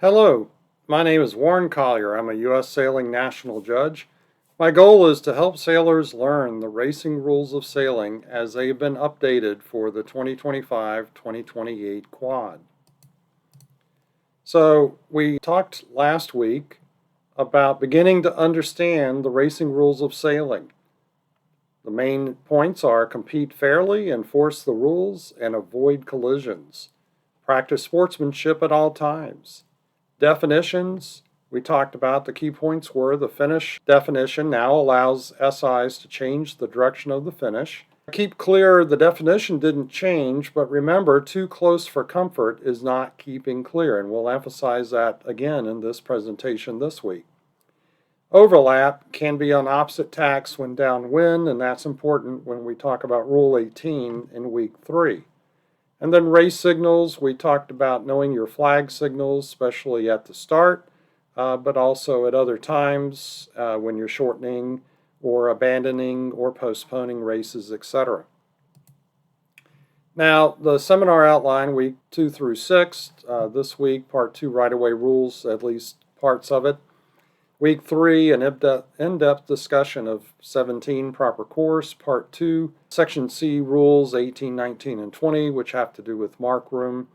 Hello, my name is Warren Collier. I'm a U.S. Sailing National Judge. My goal is to help sailors learn the racing rules of sailing as they have been updated for the 2025-2028 quad. So we talked last week about beginning to understand the racing rules of sailing. The main points are compete fairly, enforce the rules, and avoid collisions. Practice sportsmanship at all times. Definitions, we talked about the key points were the finish definition now allows SIs to change the direction of the finish. Keep clear the definition didn't change, but remember, too close for comfort is not keeping clear, and we'll emphasize that again in this presentation this week. Overlap can be on opposite tacks when downwind, and that's important when we talk about Rule 18 in week 3. And then race signals, we talked about knowing your flag signals, especially at the start, but also at other times when you're shortening or abandoning or postponing races, etc. Now, the seminar outline, week 2 through 6, this week, part 2, right-of-way rules, at least parts of it. Week 3, an in-depth discussion of 17 proper course. Part 2, Section C rules 18, 19, and 20, which have to do with mark room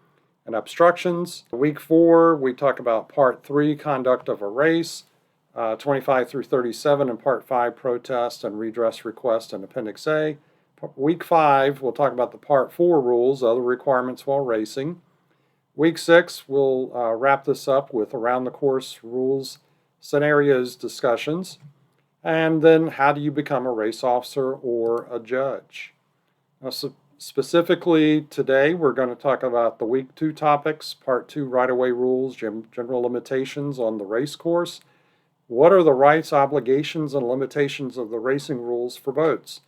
and obstructions. Week 4, we talk about Part 3, conduct of a race, 25 through 37, and Part 5, protest and redress request and Appendix A. Week 5, we'll talk about the Part 4 rules, other requirements while racing. Week 6, we'll wrap this up with around the course rules, scenarios discussions, and then how do you become a race officer or a judge. Now, specifically today we're going to talk about the week 2 topics, part 2, right-of-way rules, general limitations on the race course. What are the rights, obligations, and limitations of the racing rules for boats?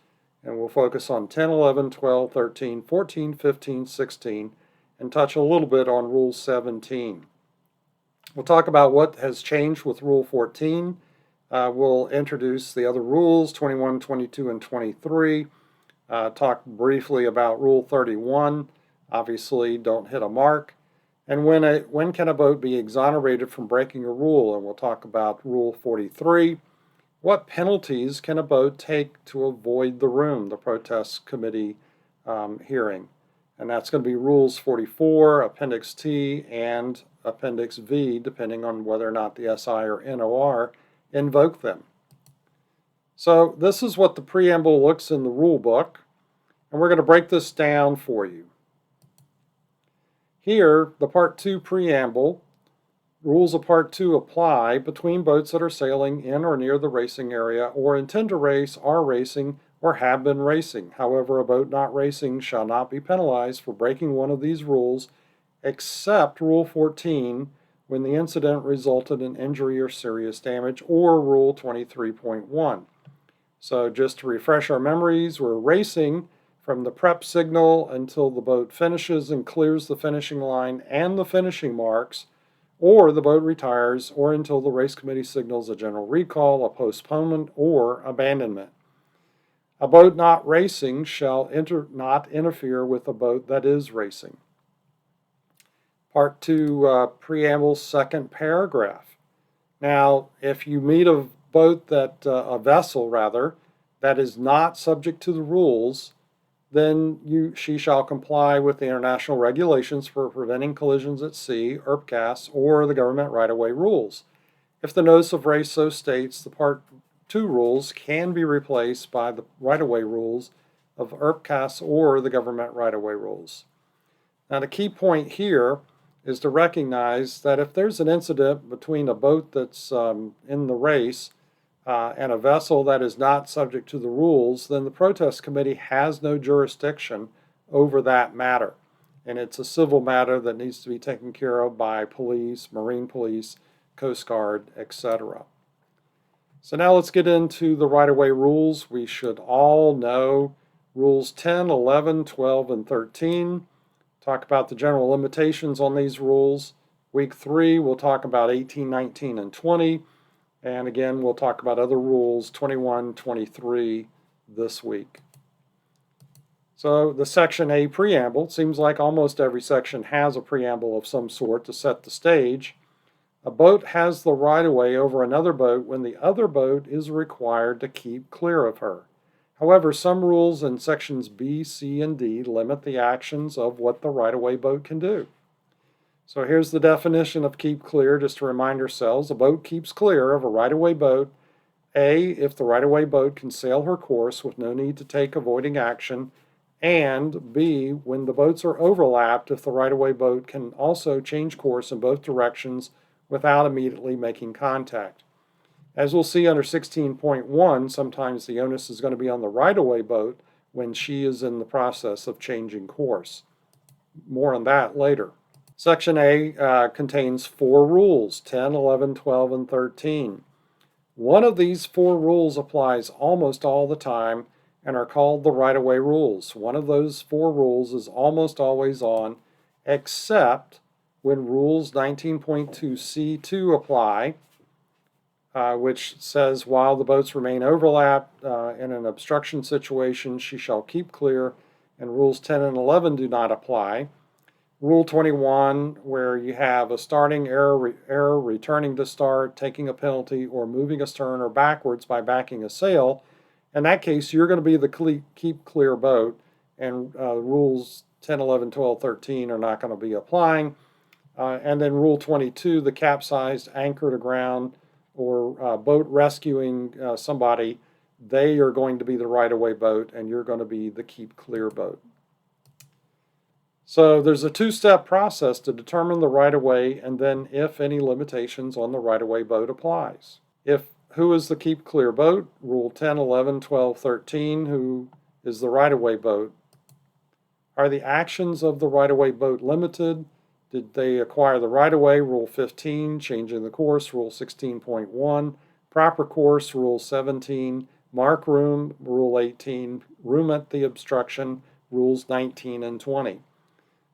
And we'll focus on 10, 11, 12, 13, 14, 15, 16, and touch a little bit on Rule 17. We'll talk about what has changed with Rule 14. We'll introduce the other rules, 21, 22, and 23. Talk briefly about Rule 31. Obviously, don't hit a mark. And when can a boat be exonerated from breaking a rule? And we'll talk about Rule 43. What penalties can a boat take to avoid the room, the protest committee hearing? And that's going to be Rules 44, Appendix T, and Appendix V, depending on whether or not the SI or NOR invoke them. So this is what the preamble looks in the rule book, and we're going to break this down for you. Here, the Part 2 preamble, rules of Part 2 apply between boats that are sailing in or near the racing area or intend to race, are racing, or have been racing. However, a boat not racing shall not be penalized for breaking one of these rules except Rule 14 when the incident resulted in injury or serious damage, or Rule 23.1. So just to refresh our memories, we're racing from the prep signal until the boat finishes and clears the finishing line and the finishing marks, or the boat retires, or until the race committee signals a general recall, a postponement, or abandonment. A boat not racing shall not interfere with a boat that is racing. Part 2 preamble, second paragraph. Now, if you meet a boat a vessel rather, that is not subject to the rules, then she shall comply with the international regulations for preventing collisions at sea, IRPCAS, or the government right-of-way rules. If the notice of race so states, the Part 2 rules can be replaced by the right-of-way rules of IRPCAS or the government right-of-way rules. Now, the key point here is to recognize that if there's an incident between a boat that's in the race and a vessel that is not subject to the rules, then the protest committee has no jurisdiction over that matter. And it's a civil matter that needs to be taken care of by police, Marine Police, Coast Guard, etc. So now let's get into the right-of-way rules. We should all know Rules 10, 11, 12, and 13. Talk about the general limitations on these rules. Week 3, we'll talk about 18, 19, and 20. And again, we'll talk about other rules, 21, 23, this week. So the Section A preamble, it seems like almost every section has a preamble of some sort to set the stage. A boat has the right-of-way over another boat when the other boat is required to keep clear of her. However, some rules in sections B, C, and D limit the actions of what the right-of-way boat can do. So here's the definition of keep clear, just to remind ourselves. A boat keeps clear of a right-of-way boat, A, if the right-of-way boat can sail her course with no need to take avoiding action, and B, when the boats are overlapped, if the right-of-way boat can also change course in both directions without immediately making contact. As we'll see under 16.1, sometimes the onus is going to be on the right-of-way boat when she is in the process of changing course. More on that later. Section A contains 4 rules, 10, 11, 12, and 13. One of these 4 rules applies almost all the time and are called the right-of-way rules. One of those 4 rules is almost always on, except when rules 19.2C2 apply, which says while the boats remain overlapped in an obstruction situation, she shall keep clear, and rules 10 and 11 do not apply. Rule 21, where you have a starting error, returning to start, taking a penalty, or moving a stern or backwards by backing a sail. In that case, you're going to be the keep clear boat, and rules 10, 11, 12, 13 are not going to be applying. And then Rule 22, the capsized, anchor to ground, or boat rescuing somebody, they are going to be the right-of-way boat, and you're going to be the keep clear boat. So there's a 2-step process to determine the right-of-way and then if any limitations on the right-of-way boat applies. Who is the keep clear boat? Rule 10, 11, 12, 13, who is the right-of-way boat? Are the actions of the right-of-way boat limited? Did they acquire the right-of-way? Rule 15, changing the course, Rule 16.1, proper course, Rule 17, mark room, Rule 18, room at the obstruction, Rules 19 and 20.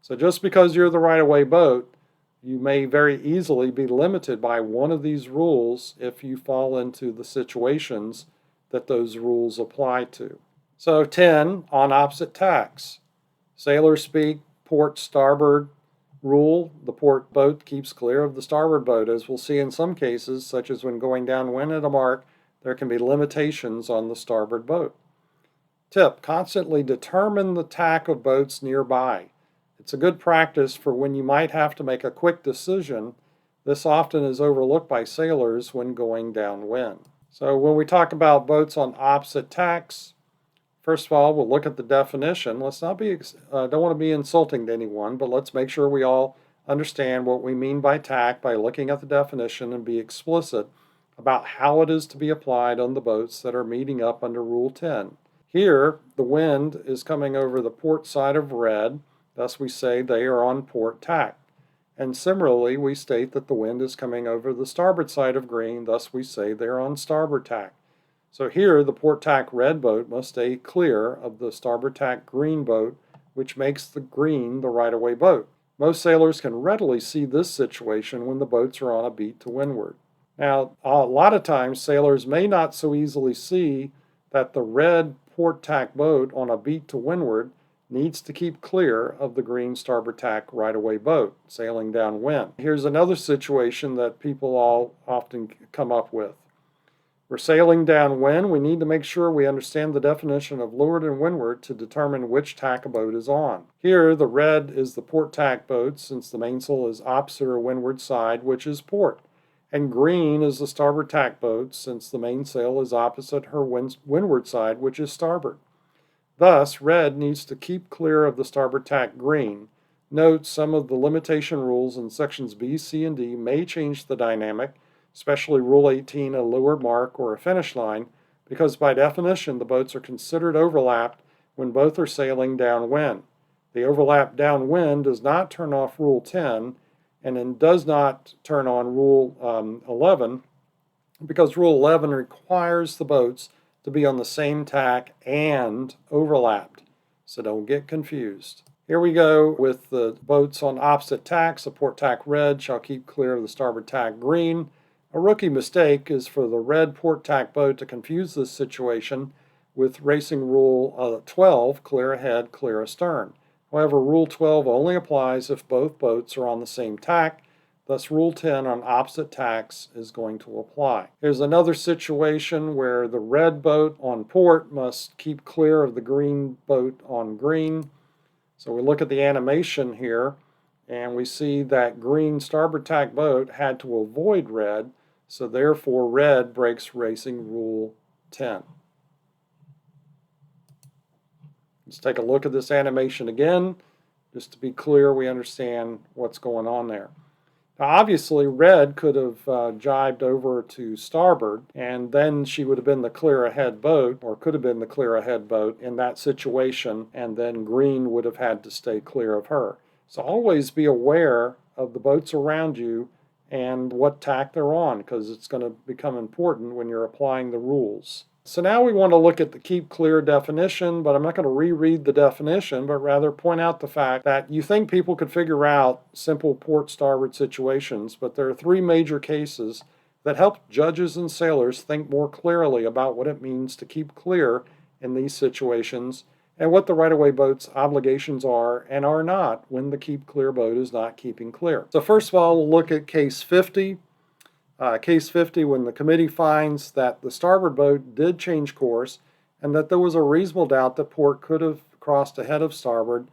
So just because you're the right-of-way boat, you may very easily be limited by one of these rules if you fall into the situations that those rules apply to. So 10, on opposite tacks. Sailors speak port starboard rule. The port boat keeps clear of the starboard boat. As we'll see in some cases, such as when going downwind at a mark, there can be limitations on the starboard boat. Tip, constantly determine the tack of boats nearby. It's a good practice for when you might have to make a quick decision. This often is overlooked by sailors when going downwind. So when we talk about boats on opposite tacks, first of all, we'll look at the definition. Let's not be, don't want to be insulting to anyone, but let's make sure we all understand what we mean by tack by looking at the definition and be explicit about how it is to be applied on the boats that are meeting up under Rule 10. Here, the wind is coming over the port side of red, thus we say they are on port tack. And similarly, we state that the wind is coming over the starboard side of green, thus we say they're on starboard tack. So here, the port tack red boat must stay clear of the starboard tack green boat, which makes the green the right-of-way boat. Most sailors can readily see this situation when the boats are on a beat to windward. Now, a lot of times, sailors may not so easily see that the red port tack boat on a beat to windward needs to keep clear of the green starboard tack right-of-way boat sailing downwind. Here's another situation that people all often come up with. We're sailing downwind. We need to make sure we understand the definition of leeward and windward to determine which tack a boat is on. Here, the red is the port tack boat since the mainsail is opposite her windward side, which is port. And green is the starboard tack boat since the mainsail is opposite her windward side, which is starboard. Thus, red needs to keep clear of the starboard tack green. Note some of the limitation rules in sections B, C, and D may change the dynamic, especially Rule 18, a leeward mark or a finish line, because by definition the boats are considered overlapped when both are sailing downwind. The overlap downwind does not turn off Rule 10 and then does not turn on Rule 11 because Rule 11 requires the boats to be on the same tack and overlapped. So don't get confused. Here we go with the boats on opposite tacks. The port tack red shall keep clear of the starboard tack green. A rookie mistake is for the red port tack boat to confuse this situation with Racing Rule 12, clear ahead, clear astern. However, Rule 12 only applies if both boats are on the same tack. Thus, Rule 10 on opposite tacks is going to apply. There's another situation where the red boat on port must keep clear of the green boat on green. So we look at the animation here, and we see that green starboard tack boat had to avoid red, so therefore red breaks Racing Rule 10. Let's take a look at this animation again, just to be clear we understand what's going on there. Now, obviously, red could have jibed over to starboard, and then she would have been the clear ahead boat, or could have been the clear ahead boat in that situation, and then green would have had to stay clear of her. So always be aware of the boats around you and what tack they're on, because it's going to become important when you're applying the rules. So now we want to look at the keep clear definition, but I'm not going to reread the definition, but rather point out the fact that you think people could figure out simple port starboard situations, but there are three major cases that help judges and sailors think more clearly about what it means to keep clear in these situations and what the right-of-way boat's obligations are and are not when the keep clear boat is not keeping clear. So first of all, we'll look at case 50. Case 50, when the committee finds that the starboard boat did change course and that there was a reasonable doubt that port could have crossed ahead of starboard.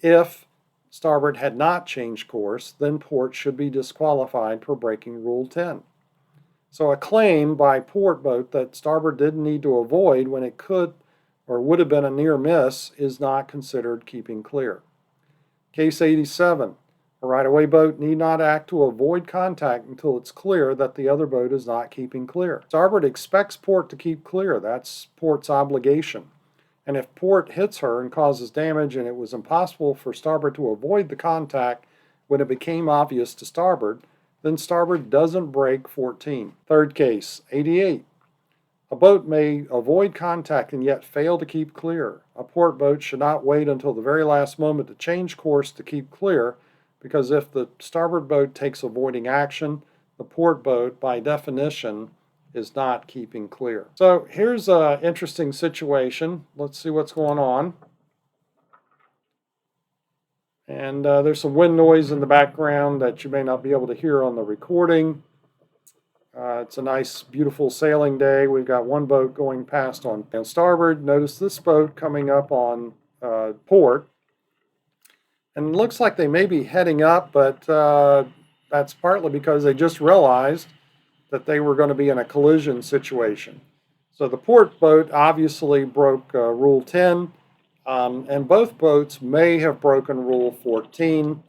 If starboard had not changed course, then port should be disqualified for breaking Rule 10. So a claim by port boat that starboard didn't need to avoid when it could or would have been a near miss is not considered keeping clear. Case 87. A right-of-way boat need not act to avoid contact until it's clear that the other boat is not keeping clear. Starboard expects port to keep clear. That's port's obligation. And if port hits her and causes damage and it was impossible for starboard to avoid the contact when it became obvious to starboard, then starboard doesn't break 14. Third case, 88. A boat may avoid contact and yet fail to keep clear. A port boat should not wait until the very last moment to change course to keep clear, because if the starboard boat takes avoiding action, the port boat, by definition, is not keeping clear. So here's an interesting situation. Let's see what's going on. And there's some wind noise in the background that you may not be able to hear on the recording. It's a nice, beautiful sailing day. We've got one boat going past on starboard. Notice this boat coming up on port. And it looks like they may be heading up, but that's partly because they just realized that they were going to be in a collision situation. So the port boat obviously broke Rule 10, and both boats may have broken Rule 14.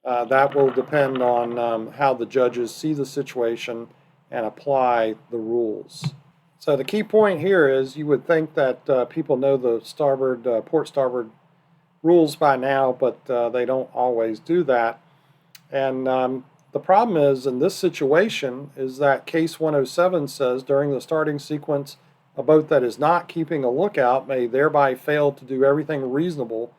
That will depend on how the judges see the situation and apply the rules. So the key point here is you would think that people know the starboard, port starboard rules by now, but they don't always do that. And the problem is in this situation is that case 107 says during the starting sequence, a boat that is not keeping a lookout may thereby fail to do everything reasonable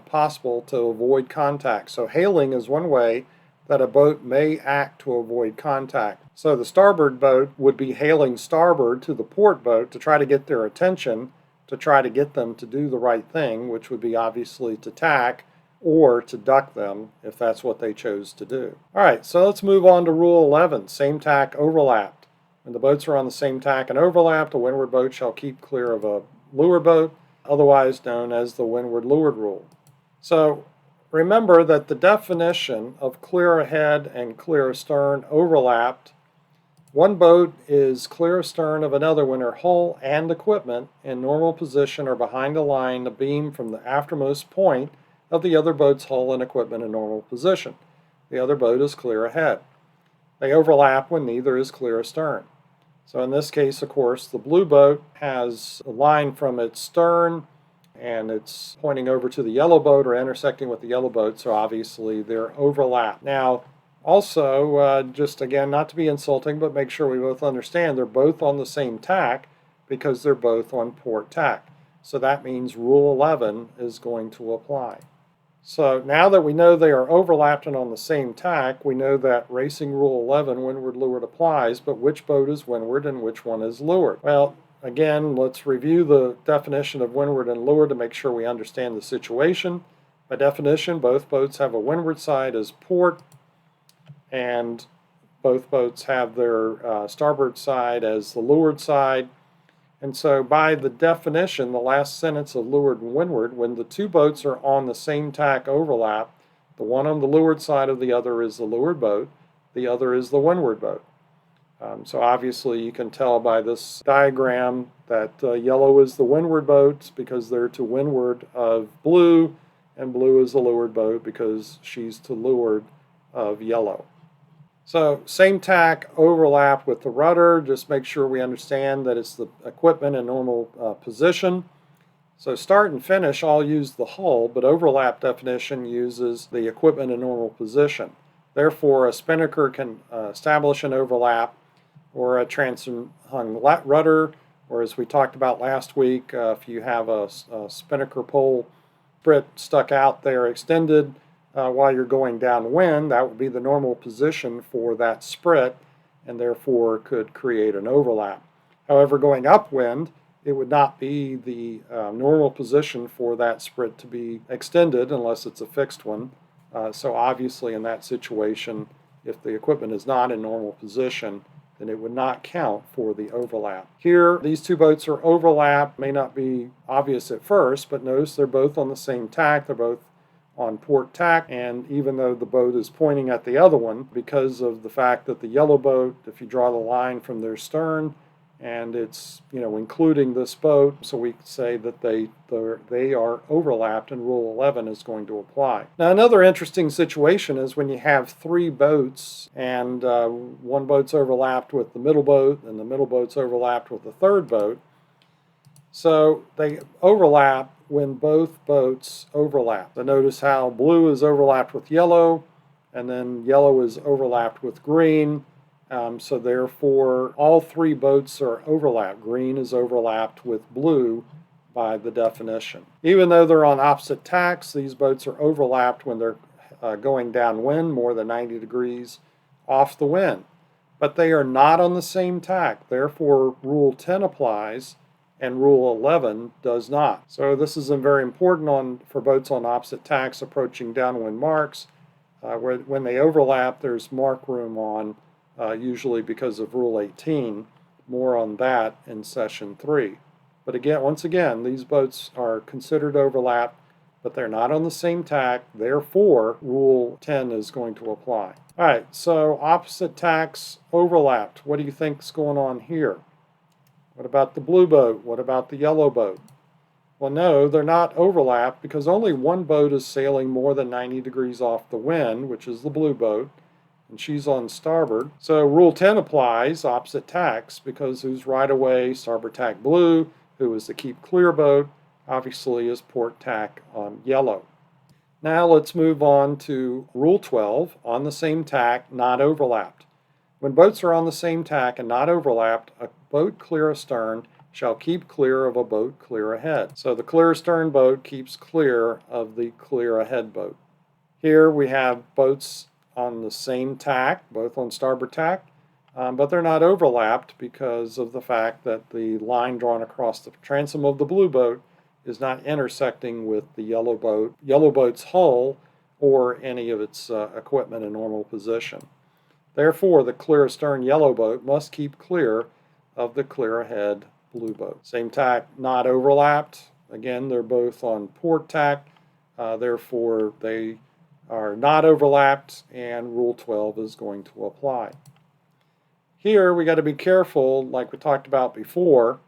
possible to avoid contact. So hailing is one way that a boat may act to avoid contact. So the starboard boat would be hailing starboard to the port boat to try to get their attention, to try to get them to do the right thing, which would be obviously to tack or to duck them if that's what they chose to do. All right, so let's move on to Rule 11, same tack overlapped. When the boats are on the same tack and overlapped, a windward boat shall keep clear of a leeward boat, otherwise known as the windward-leeward rule. So remember that the definition of clear ahead and clear astern overlapped. One boat is clear astern of another when her hull and equipment in normal position are behind a line abeam from the aftermost point of the other boat's hull and equipment in normal position. The other boat is clear ahead. They overlap when neither is clear astern. So in this case, of course, the blue boat has a line from its stern and it's pointing over to the yellow boat or intersecting with the yellow boat, so obviously they're overlapped. Now, also, just again, not to be insulting, but make sure we both understand they're both on the same tack because they're both on port tack. So that means Rule 11 is going to apply. So now that we know they are overlapped and on the same tack, we know that Racing Rule 11, windward-leeward, applies, but which boat is windward and which one is leeward? Well, again, let's review the definition of windward and leeward to make sure we understand the situation. By definition, both boats have a windward side as port. and both boats have their starboard side as the leeward side. And so by the definition, the last sentence of leeward and windward, when the two boats are on the same tack overlap, the one on the leeward side of the other is the leeward boat, the other is the windward boat. So obviously you can tell by this diagram that yellow is the windward boat because they're to windward of blue, and blue is the leeward boat because she's to leeward of yellow. So same tack overlap with the rudder. Just make sure we understand that it's the equipment in normal position. So start and finish all use the hull, but overlap definition uses the equipment in normal position. Therefore, a spinnaker can establish an overlap, or a transom hung rudder, or as we talked about last week, if you have a spinnaker pole sprit stuck out there extended while you're going downwind, that would be the normal position for that sprit, and therefore could create an overlap. However, going upwind, it would not be the normal position for that sprit to be extended unless it's a fixed one. So obviously in that situation, if the equipment is not in normal position, then it would not count for the overlap. Here, these two boats are overlapped. May not be obvious at first, but notice they're both on the same tack. They're both on port tack, and even though the boat is pointing at the other one, because of the fact that the yellow boat, if you draw the line from their stern, and it's, including this boat, so we say that they are overlapped, and Rule 11 is going to apply. Now, another interesting situation is when you have three boats, and one boat's overlapped with the middle boat, and the middle boat's overlapped with the third boat. So they overlap when both boats overlap. So notice how blue is overlapped with yellow, and then yellow is overlapped with green. So therefore, all three boats are overlapped. Green is overlapped with blue by the definition. Even though they're on opposite tacks, these boats are overlapped when they're going downwind more than 90 degrees off the wind. But they are not on the same tack. Therefore, Rule 10 applies, and Rule 11 does not. So this is very important for boats on opposite tacks approaching downwind marks. When they overlap, there's mark room on, usually because of Rule 18. More on that in Session 3. But again, once again, these boats are considered overlap, but they're not on the same tack. Therefore, Rule 10 is going to apply. All right, so opposite tacks overlapped. What do you think is going on here? What about the blue boat? What about the yellow boat? Well, no, they're not overlapped because only one boat is sailing more than 90 degrees off the wind, which is the blue boat, and she's on starboard. So Rule 10 applies, opposite tacks, because who's right away starboard tack blue, who is the keep clear boat, obviously is port tack yellow. Now let's move on to Rule 12, on the same tack, not overlapped. When boats are on the same tack and not overlapped, a boat clear astern shall keep clear of a boat clear ahead. So the clear astern boat keeps clear of the clear ahead boat. Here we have boats on the same tack, both on starboard tack, but they're not overlapped because of the fact that the line drawn across the transom of the blue boat is not intersecting with the yellow boat's hull, or any of its equipment in normal position. Therefore, the clear astern yellow boat must keep clear of the clear ahead blue boat. Same tack, not overlapped. Again, they're both on port tack. Therefore, they are not overlapped, and Rule 12 is going to apply. Here, we got to be careful, like we talked about before,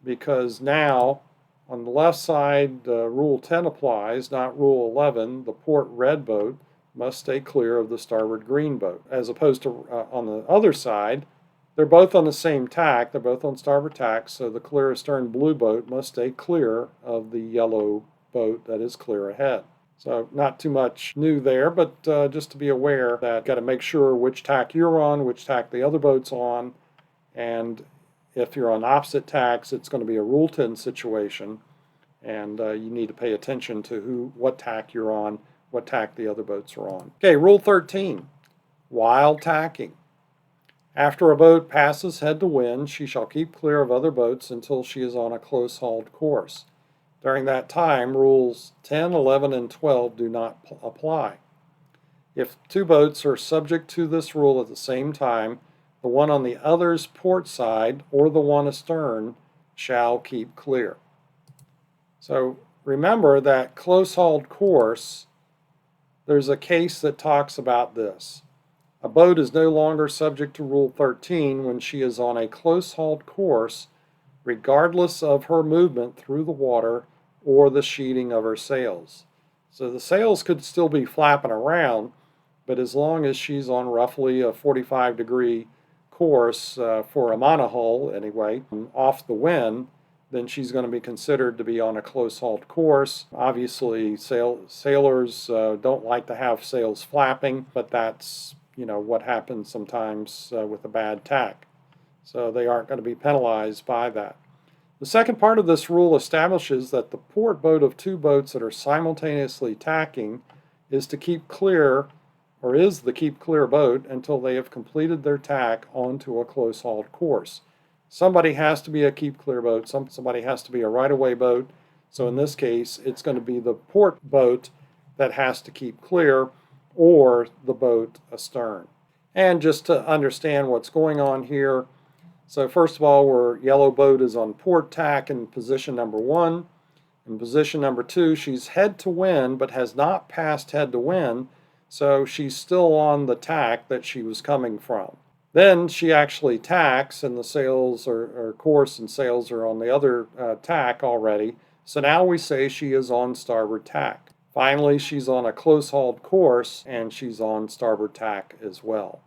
because now on the left side, Rule 10 applies, not Rule 11. The port red boat must stay clear of the starboard green boat. As opposed to on the other side, they're both on the same tack. They're both on starboard tack, so the clear astern blue boat must stay clear of the yellow boat that is clear ahead. So not too much new there, but just to be aware that you've got to make sure which tack you're on, which tack the other boat's on, and if you're on opposite tacks, it's going to be a Rule 10 situation, and you need to pay attention to what tack you're on, what tack the other boats are on. Okay, Rule 13, while tacking. After a boat passes head to wind, she shall keep clear of other boats until she is on a close-hauled course. During that time, Rules 10, 11, and 12 do not apply. If two boats are subject to this rule at the same time, the one on the other's port side or the one astern shall keep clear. So remember that close-hauled course, there's a case that talks about this. A boat is no longer subject to Rule 13 when she is on a close-hauled course, regardless of her movement through the water or the sheeting of her sails. So the sails could still be flapping around, but as long as she's on roughly a 45-degree course for a monohull anyway, off the wind, then she's going to be considered to be on a close-hauled course. Obviously, sailors don't like to have sails flapping, but that's what happens sometimes with a bad tack. So they aren't going to be penalized by that. The second part of this rule establishes that the port boat of two boats that are simultaneously tacking is the keep clear boat until they have completed their tack onto a close-hauled course. Somebody has to be a keep clear boat, somebody has to be a right-of-way boat. So in this case, it's going to be the port boat that has to keep clear, or the boat astern. And just to understand what's going on here, so first of all, our yellow boat is on port tack in position number 1. In position number 2, she's head to wind but has not passed head to wind, so she's still on the tack that she was coming from. Then she actually tacks, and the sails course and sails are on the other tack already. So now we say she is on starboard tack. Finally, she's on a close-hauled course, and she's on starboard tack as well.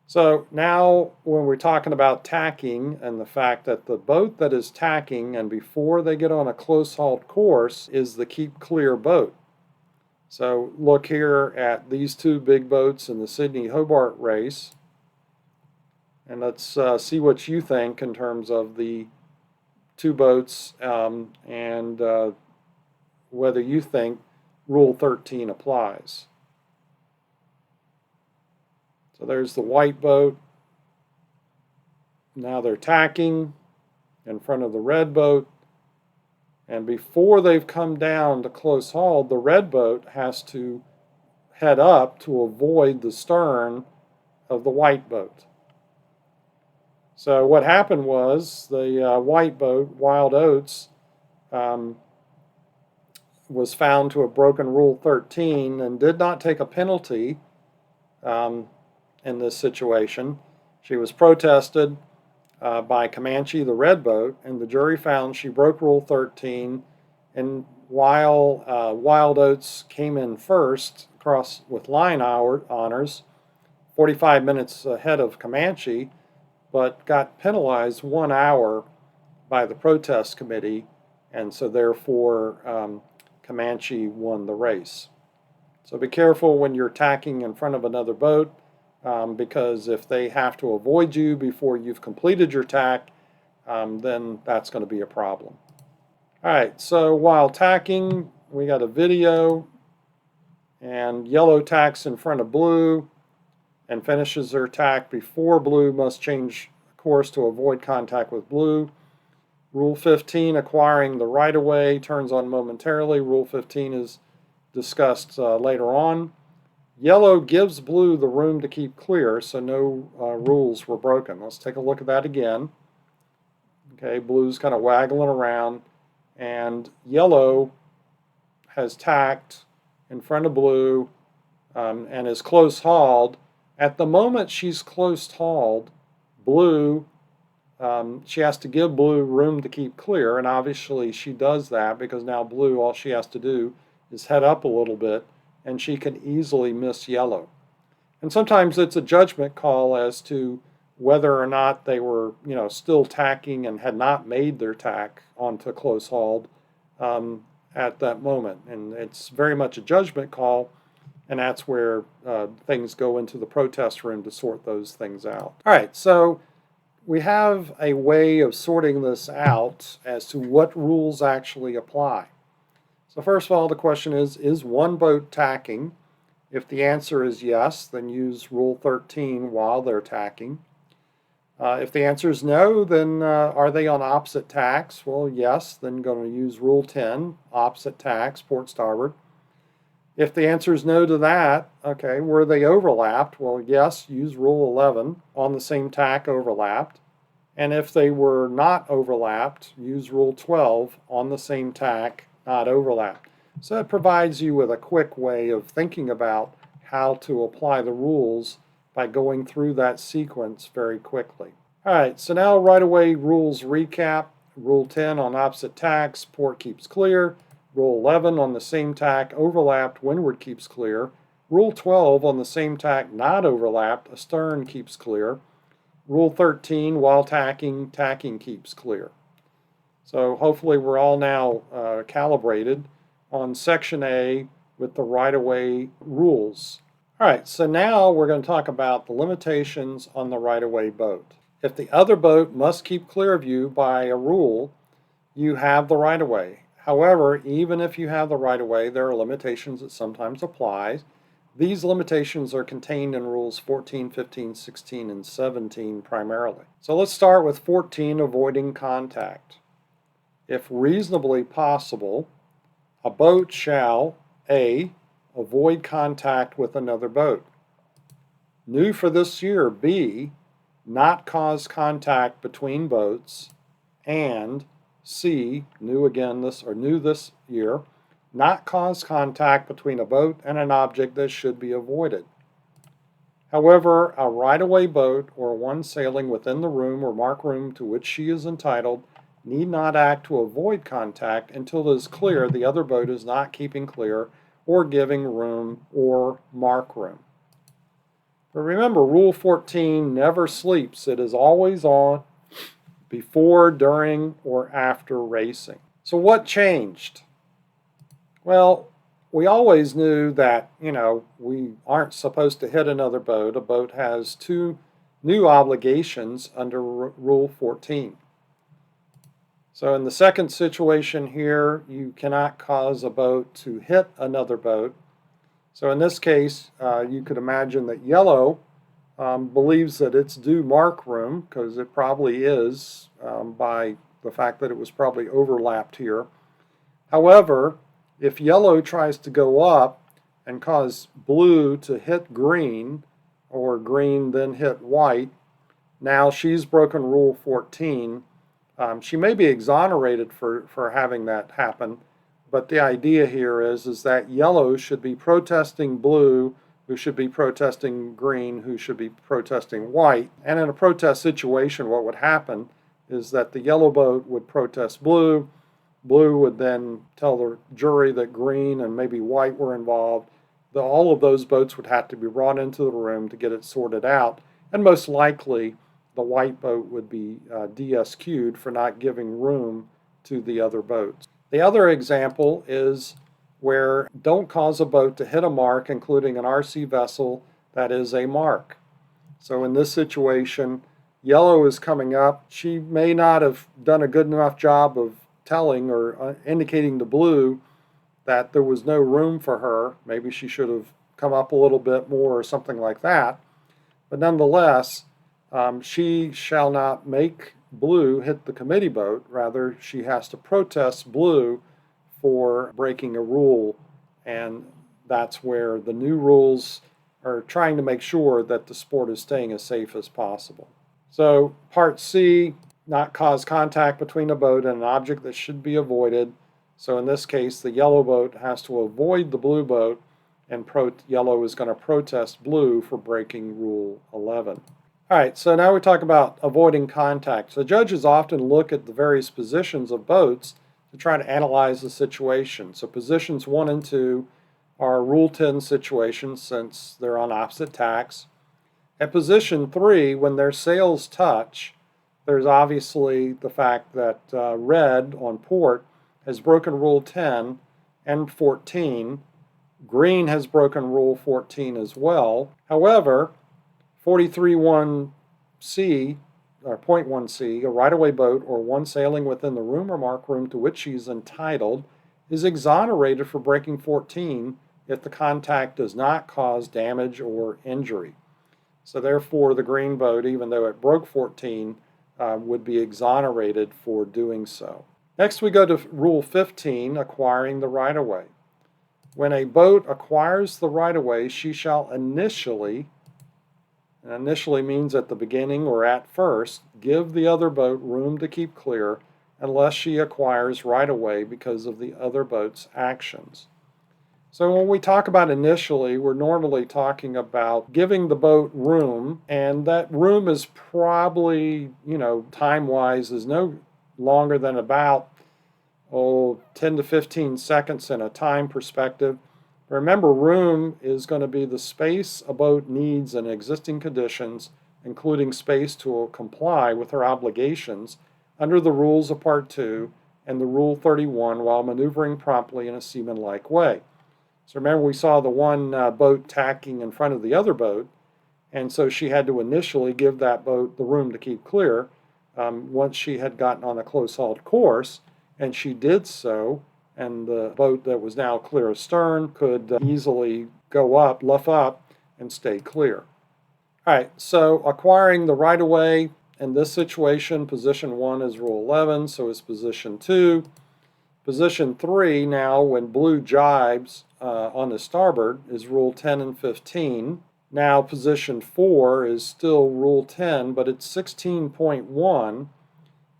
So now when we're talking about tacking and the fact that the boat that is tacking and before they get on a close-hauled course is the keep clear boat. So look here at these two big boats in the Sydney-Hobart race, and let's see what you think in terms of the two boats and whether you think Rule 13 applies. So there's the white boat. Now they're tacking in front of the red boat. And before they've come down to close haul, the red boat has to head up to avoid the stern of the white boat. So what happened was the white boat, Wild Oats, was found to have broken Rule 13 and did not take a penalty in this situation. She was protested by Comanche, the red boat, and the jury found she broke Rule 13. And while Wild Oats came in first, across with line honors, 45 minutes ahead of Comanche, but got penalized 1 hour by the protest committee, and so therefore Comanche won the race. So be careful when you're tacking in front of another boat, because if they have to avoid you before you've completed your tack, then that's going to be a problem. All right, so while tacking, we got a video, and yellow tacks in front of blue and finishes their tack before blue must change course to avoid contact with blue. Rule 15, acquiring the right-of-way, turns on momentarily. Rule 15 is discussed later on. Yellow gives blue the room to keep clear, so no rules were broken. Let's take a look at that again. Okay, blue's kind of waggling around, and yellow has tacked in front of blue and is close-hauled. At the moment she's close-hauled, blue, she has to give blue room to keep clear, and obviously she does that because now blue, all she has to do is head up a little bit, and she can easily miss yellow. And sometimes it's a judgment call as to whether or not they were, still tacking and had not made their tack onto close-hauled at that moment. And it's very much a judgment call, and that's where things go into the protest room to sort those things out. All right, so we have a way of sorting this out as to what rules actually apply. So first of all, the question is one boat tacking? If the answer is yes, then use Rule 13 while they're tacking. If the answer is no, then are they on opposite tacks? Well, yes, then going to use Rule 10, opposite tacks, port starboard. If the answer is no to that, okay, were they overlapped? Well, yes, use Rule 11, on the same tack overlapped. And if they were not overlapped, use Rule 12, on the same tack, not overlapped. So it provides you with a quick way of thinking about how to apply the rules by going through that sequence very quickly. All right, so now right away rules recap. Rule 10 on opposite tacks, port keeps clear. Rule 11 on the same tack, overlapped, windward keeps clear. Rule 12 on the same tack, not overlapped, astern keeps clear. Rule 13, while tacking, tacking keeps clear. So hopefully we're all now calibrated on Section A with the right-of-way rules. All right, so now we're going to talk about the limitations on the right-of-way boat. If the other boat must keep clear of you by a rule, you have the right-of-way. However, even if you have the right-of-way, there are limitations that sometimes apply. These limitations are contained in Rules 14, 15, 16, and 17 primarily. So let's start with 14, avoiding contact. If reasonably possible, a boat shall A. avoid contact with another boat. New for this year, B. not cause contact between boats, and C. new this year, not cause contact between a boat and an object that should be avoided. However, a right-of-way boat or one sailing within the room or marked room to which she is entitled need not act to avoid contact until it is clear the other boat is not keeping clear or giving room or mark room. But remember, Rule 14 never sleeps. It is always on before, during, or after racing. So what changed? Well, we always knew that, we aren't supposed to hit another boat. A boat has two new obligations under Rule 14. So in the second situation here, you cannot cause a boat to hit another boat. So in this case, you could imagine that yellow believes that it's due mark room, because it probably is by the fact that it was probably overlapped here. However, if yellow tries to go up and cause blue to hit green, or green then hit white, now she's broken Rule 14. She may be exonerated for having that happen, but the idea here is that yellow should be protesting blue, who should be protesting green, who should be protesting white. And in a protest situation, what would happen is that the yellow boat would protest blue. Blue would then tell the jury that green and maybe white were involved. All of those boats would have to be brought into the room to get it sorted out. And most likely, the white boat would be DSQ'd for not giving room to the other boats. The other example is where don't cause a boat to hit a mark, including an RC vessel that is a mark. So in this situation, yellow is coming up. She may not have done a good enough job of telling or indicating to blue that there was no room for her. Maybe she should have come up a little bit more or something like that. But nonetheless, she shall not make blue hit the committee boat. Rather, she has to protest blue for breaking a rule. And that's where the new rules are trying to make sure that the sport is staying as safe as possible. So Part C, not cause contact between a boat and an object that should be avoided. So in this case, the yellow boat has to avoid the blue boat, and yellow is going to protest blue for breaking Rule 11. All right, so now we talk about avoiding contact. So judges often look at the various positions of boats to try to analyze the situation. So positions 1 and 2 are Rule 10 situations since they're on opposite tacks. At position 3, when their sails touch, there's obviously the fact that red on port has broken Rule 10 and 14. Green has broken Rule 14 as well. However, 43.1c, or point 1c, a right-of-way boat or one sailing within the room or mark room to which she is entitled is exonerated for breaking 14 if the contact does not cause damage or injury. So therefore, the green boat, even though it broke 14, would be exonerated for doing so. Next, we go to Rule 15, acquiring the right-of-way. When a boat acquires the right-of-way, she shall initially, and initially means at the beginning or at first, give the other boat room to keep clear unless she acquires right-of-way because of the other boat's actions. So when we talk about initially, we're normally talking about giving the boat room, and that room is probably, time-wise is no longer than about 10 to 15 seconds in a time perspective. Remember, room is going to be the space a boat needs in existing conditions, including space to comply with her obligations under the rules of Part 2 and the Rule 31 while maneuvering promptly in a seamanlike way. So remember, we saw the one boat tacking in front of the other boat, and so she had to initially give that boat the room to keep clear once she had gotten on a close-hauled course, and she did so, and the boat that was now clear astern could easily go up, luff up, and stay clear. All right, so acquiring the right-of-way, in this situation, position 1 is Rule 11, so is position 2. Position 3 now, when blue jibes on the starboard, is Rule 10 and 15. Now position 4 is still Rule 10, but it's 16.1.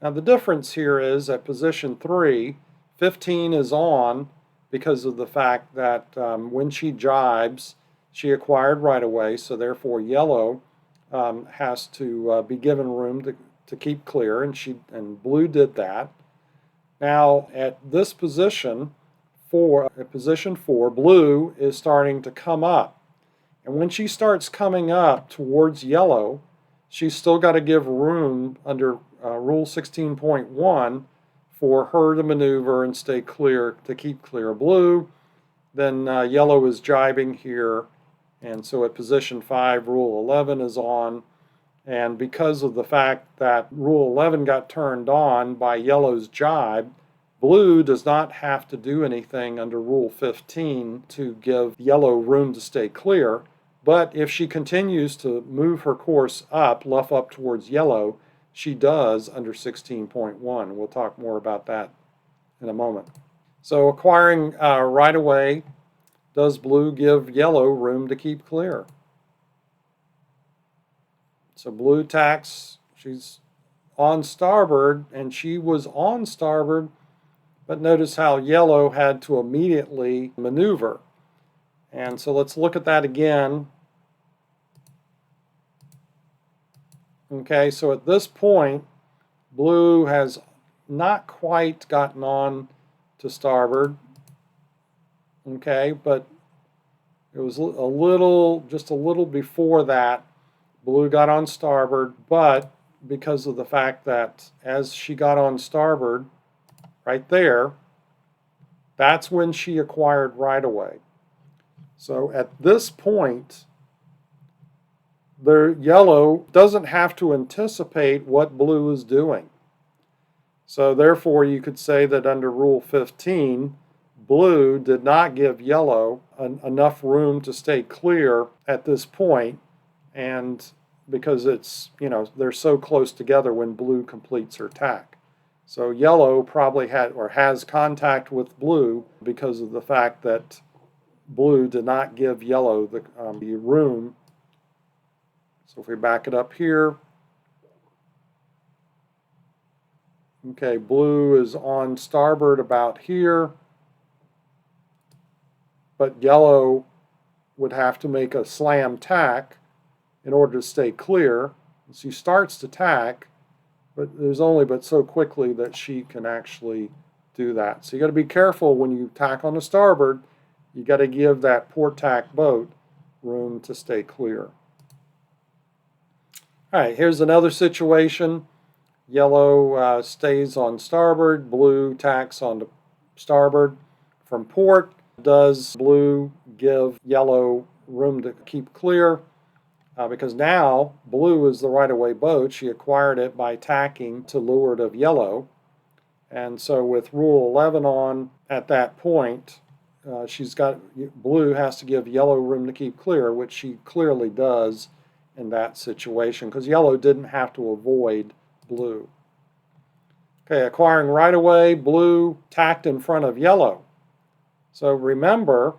Now the difference here is at position 3, 15 is on because of the fact that when she jibes, she acquired right-of-way, so therefore yellow has to be given room to keep clear, and blue did that. Now at this position, at position 4, blue is starting to come up. And when she starts coming up towards yellow, she's still got to give room under Rule 16.1 for her to maneuver and stay clear, to keep clear of blue. Then yellow is jibing here, and so at position 5, Rule 11 is on. And because of the fact that Rule 11 got turned on by yellow's jibe, blue does not have to do anything under Rule 15 to give yellow room to stay clear. But if she continues to move her course up, luff up towards yellow, she does under 16.1. We'll talk more about that in a moment. So acquiring right-of-way, does blue give yellow room to keep clear? So blue tacks, she's on starboard, and she was on starboard, but notice how yellow had to immediately maneuver. And so let's look at that again. Okay, so at this point, blue has not quite gotten on to starboard. Okay, but it was just a little before that, blue got on starboard, but because of the fact that as she got on starboard, right there, that's when she acquired right-of-way. So at this point, the yellow doesn't have to anticipate what blue is doing. So therefore, you could say that under Rule 15, blue did not give yellow enough room to stay clear at this point, and because it's, they're so close together when blue completes her tack. So yellow probably had or has contact with blue because of the fact that blue did not give yellow the room. So if we back it up here, okay, blue is on starboard about here, but yellow would have to make a slam tack in order to stay clear. She starts to tack, but there's only but so quickly that she can actually do that. So you got to be careful when you tack on the starboard. You got to give that port tack boat room to stay clear. All right, here's another situation. Yellow stays on starboard, blue tacks on the starboard. From port, does blue give yellow room to keep clear? Because now blue is the right-of-way boat. She acquired it by tacking to leeward of yellow. And so with Rule 11 on at that point, blue has to give yellow room to keep clear, which she clearly does in that situation, because yellow didn't have to avoid blue. Okay, acquiring right-of-way, blue tacked in front of yellow. So remember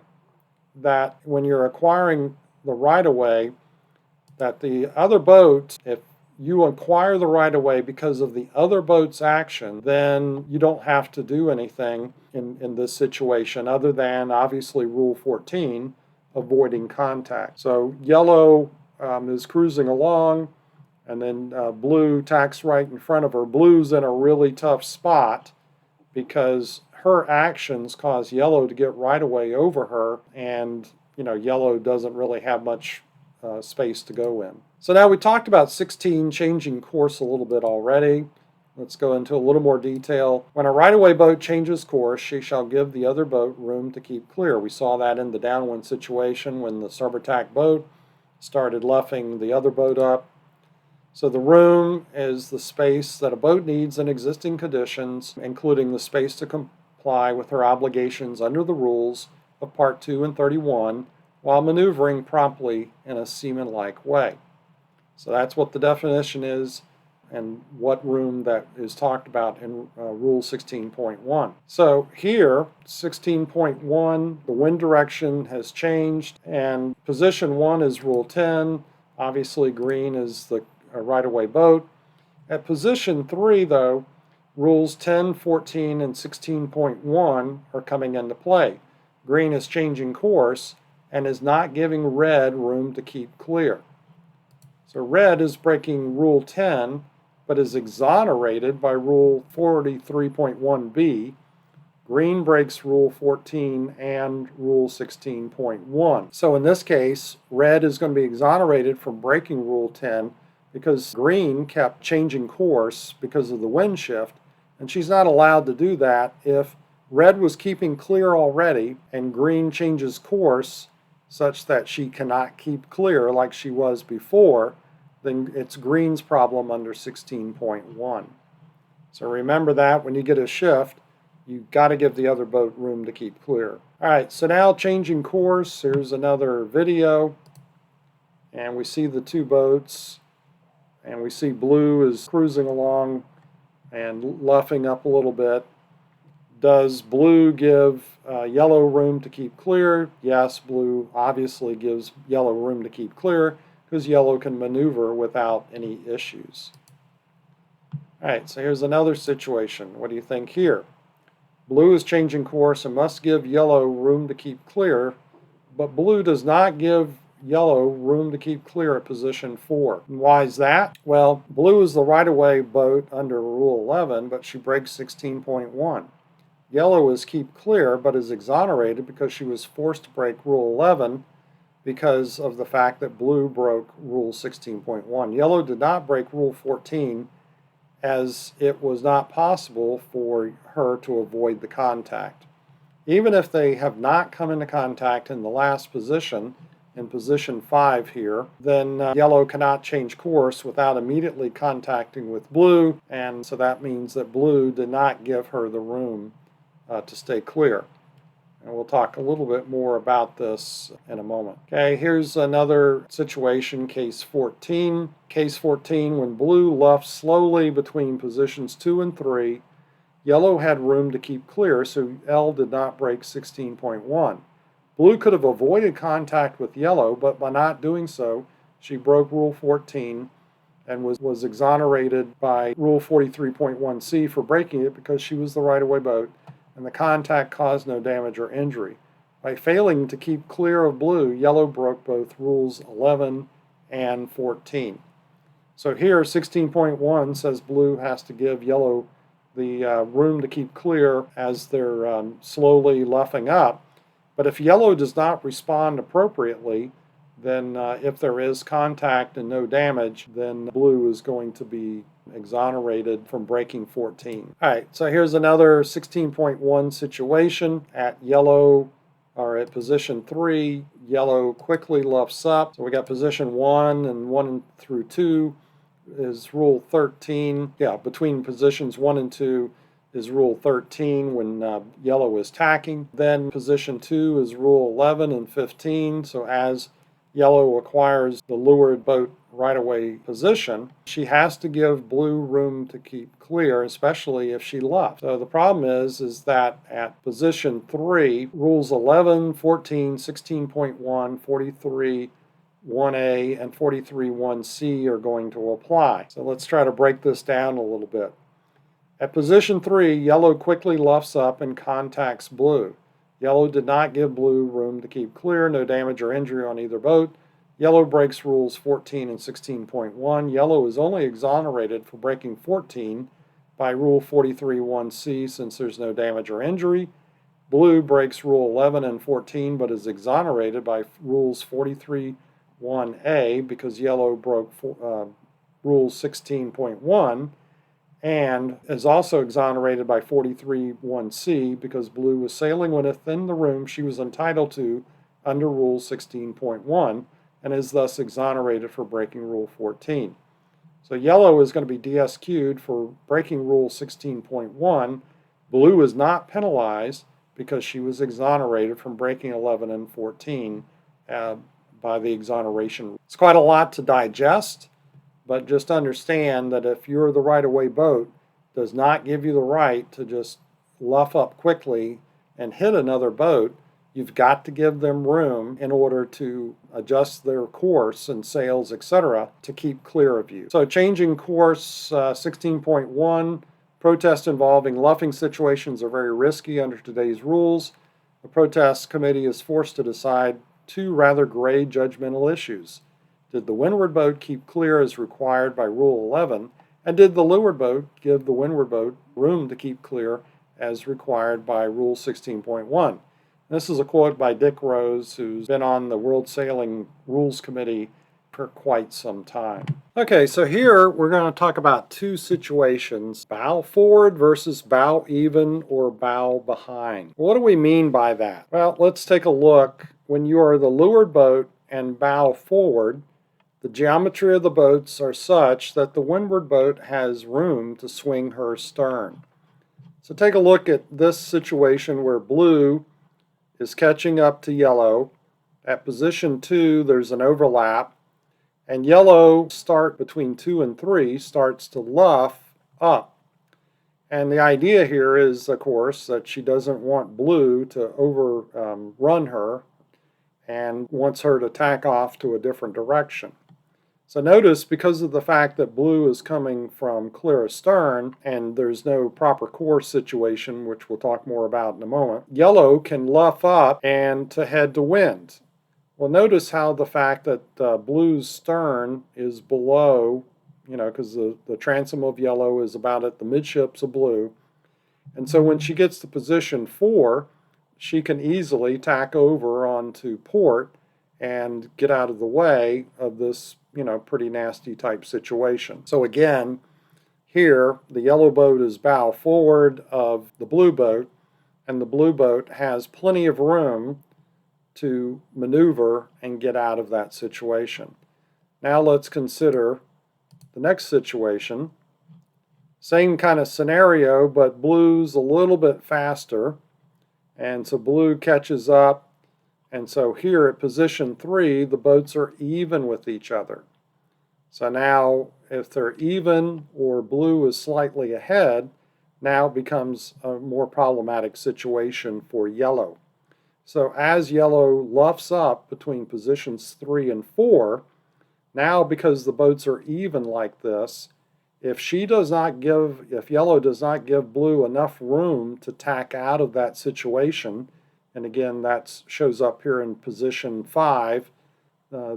that when you're acquiring the right-of-way, that the other boat, if you acquire the right-of-way because of the other boat's action, then you don't have to do anything in this situation other than, obviously, Rule 14, avoiding contact. So yellow is cruising along, and then blue tacks right in front of her. Blue's in a really tough spot because her actions cause yellow to get right-of-way over her, and yellow doesn't really have much space to go in. So now we talked about 16 changing course a little bit already. Let's go into a little more detail. When a right-of-way boat changes course, she shall give the other boat room to keep clear. We saw that in the downwind situation when the starboard boat started luffing the other boat up. So the room is the space that a boat needs in existing conditions, including the space to comply with her obligations under the rules of Part 2 and 31, while maneuvering promptly in a seaman-like way. So that's what the definition is and what room that is talked about in Rule 16.1. So here, 16.1, the wind direction has changed, and position 1 is Rule 10. Obviously, green is the right-of-way boat. At position 3, though, Rules 10, 14, and 16.1 are coming into play. Green is changing course and is not giving red room to keep clear. So red is breaking Rule 10, but is exonerated by Rule 43.1b. Green breaks Rule 14 and Rule 16.1. So in this case, red is going to be exonerated from breaking Rule 10 because green kept changing course because of the wind shift, and she's not allowed to do that if red was keeping clear already and green changes course such that she cannot keep clear like she was before. Then it's green's problem under 16.1. So remember that when you get a shift, you've got to give the other boat room to keep clear. All right, so now changing course. Here's another video, and we see the two boats, and we see blue is cruising along and luffing up a little bit. Does blue give yellow room to keep clear? Yes, blue obviously gives yellow room to keep clear because yellow can maneuver without any issues. All right, so here's another situation. What do you think here? Blue is changing course and must give yellow room to keep clear, but blue does not give yellow room to keep clear at position 4. And why is that? Well, blue is the right-of-way boat under Rule 11, but she breaks 16.1. Yellow is keep clear, but is exonerated because she was forced to break Rule 11 because of the fact that blue broke Rule 16.1. Yellow did not break Rule 14 as it was not possible for her to avoid the contact. Even if they have not come into contact in the last position, in position 5 here, then yellow cannot change course without immediately contacting with blue, and so that means that blue did not give her the room to stay clear. And we'll talk a little bit more about this in a moment. Okay, here's another situation, case 14. Case 14, when blue luffed slowly between positions 2 and 3, yellow had room to keep clear, so L did not break 16.1. Blue could have avoided contact with yellow, but by not doing so, she broke Rule 14 and was exonerated by Rule 43.1c for breaking it because she was the right-of-way boat, and the contact caused no damage or injury. By failing to keep clear of blue, yellow broke both Rules 11 and 14. So here, 16.1 says blue has to give yellow the room to keep clear as they're slowly luffing up. But if yellow does not respond appropriately, then if there is contact and no damage, then blue is going to be exonerated from breaking 14. All right, so here's another 16.1 situation. At yellow, or at position 3, yellow quickly luffs up. So we got position 1 and 1 through 2 is Rule 13. Yeah, between positions 1 and 2 is Rule 13 when yellow is tacking. Then position 2 is Rule 11 and 15. So as yellow acquires the lured boat right-of-way position, she has to give blue room to keep clear, especially if she left. So the problem is that at position 3, rules 11, 14, 16.1, 43, 1A, and 43, 1C are going to apply. So let's try to break this down a little bit. At position 3, yellow quickly luffs up and contacts blue. Yellow did not give blue room to keep clear, no damage or injury on either boat. Yellow breaks rules 14 and 16.1. Yellow is only exonerated for breaking 14 by rule 43 1C since there's no damage or injury. Blue breaks rule 11 and 14 but is exonerated by rules 43 1A because yellow broke rule 16.1 and is also exonerated by 43 1C because blue was sailing within the room she was entitled to under rule 16.1 and is thus exonerated for breaking rule 14. So yellow is going to be DSQ'd for breaking rule 16.1. Blue is not penalized because she was exonerated from breaking 11 and 14 by the exoneration. It's quite a lot to digest. But just understand that if you're the right-of-way boat, does not give you the right to just luff up quickly and hit another boat. You've got to give them room in order to adjust their course and sails, etc., to keep clear of you. So changing course 16.1, protests involving luffing situations are very risky under today's rules. The protest committee is forced to decide two rather gray judgmental issues. Did the windward boat keep clear as required by Rule 11? And did the leeward boat give the windward boat room to keep clear as required by Rule 16.1? This is a quote by Dick Rose, who's been on the World Sailing Rules Committee for quite some time. Okay, so here we're going to talk about two situations, bow forward versus bow even or bow behind. What do we mean by that? Well, let's take a look. When you are the leeward boat and bow forward, the geometry of the boats are such that the windward boat has room to swing her stern. So take a look at this situation where blue is catching up to yellow. At position 2, there's an overlap, and yellow start between 2 and 3 starts to luff up. And the idea here is, of course, that she doesn't want blue to overrun her and wants her to tack off to a different direction. So notice, because of the fact that blue is coming from clear astern and there's no proper course situation, which we'll talk more about in a moment, yellow can luff up and to head to wind. Well, notice how the fact that blue's stern is below, because the transom of yellow is about at the midships of blue. And so when she gets to position 4, she can easily tack over onto port and get out of the way of this pretty nasty type situation. So again, here the yellow boat is bow forward of the blue boat, and the blue boat has plenty of room to maneuver and get out of that situation. Now let's consider the next situation. Same kind of scenario, but blue's a little bit faster, and so blue catches up. And so here at position 3, the boats are even with each other. So now if they're even or blue is slightly ahead, now it becomes a more problematic situation for yellow. So as yellow luffs up between positions 3 and 4, now because the boats are even like this, if yellow does not give blue enough room to tack out of that situation, and again, that shows up here in position 5.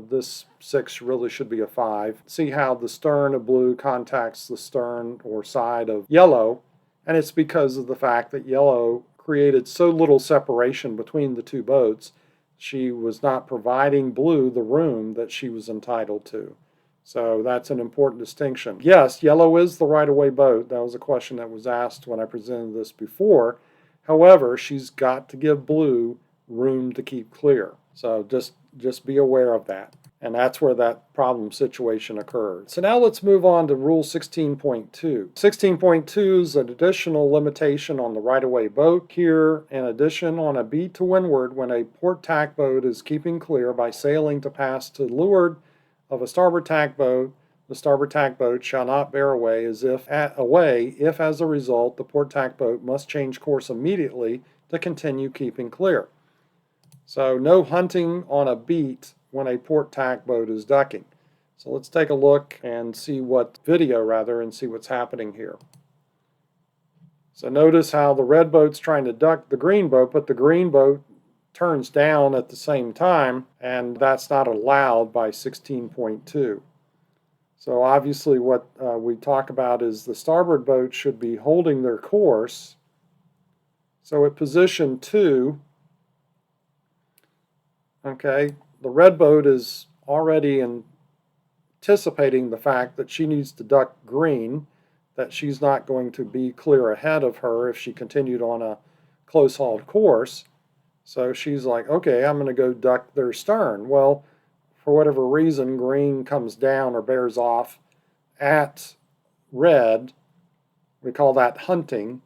This 6 really should be a 5. See how the stern of blue contacts the stern or side of yellow, and it's because of the fact that yellow created so little separation between the two boats. She was not providing blue the room that she was entitled to. So that's an important distinction. Yes, yellow is the right-of-way boat. That was a question that was asked when I presented this before. However, she's got to give blue room to keep clear. So just Just be aware of that. And that's where that problem situation occurs. So now let's move on to Rule 16.2. 16.2 is an additional limitation on the right-of-way boat. Here, in addition, on a beat to windward, when a port tack boat is keeping clear by sailing to pass to leeward of a starboard tack boat, the starboard tack boat shall not bear away if as a result the port tack boat must change course immediately to continue keeping clear. So no hunting on a beat when a port tack boat is ducking. So let's take a look and see and see what's happening here. So notice how the red boat's trying to duck the green boat, but the green boat turns down at the same time, and that's not allowed by 16.2. So obviously what we talk about is the starboard boat should be holding their course. So at position 2, okay, the red boat is already anticipating the fact that she needs to duck green, that she's not going to be clear ahead of her if she continued on a close-hauled course. So she's like, okay, I'm going to go duck their stern. Well, for whatever reason, green comes down or bears off at red. We call that hunting,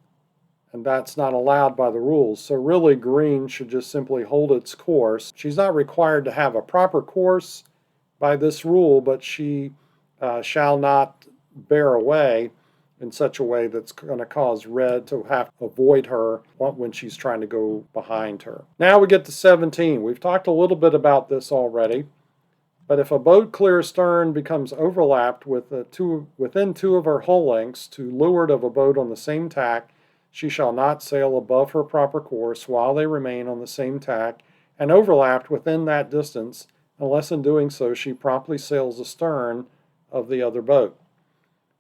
and that's not allowed by the rules. So really, green should just simply hold its course. She's not required to have a proper course by this rule, but she shall not bear away in such a way that's going to cause red to have to avoid her when she's trying to go behind her. Now we get to 17. We've talked a little bit about this already, but if a boat clear stern becomes overlapped within 2 of her hull lengths to leeward of a boat on the same tack, she shall not sail above her proper course while they remain on the same tack and overlapped within that distance, unless in doing so she promptly sails astern of the other boat.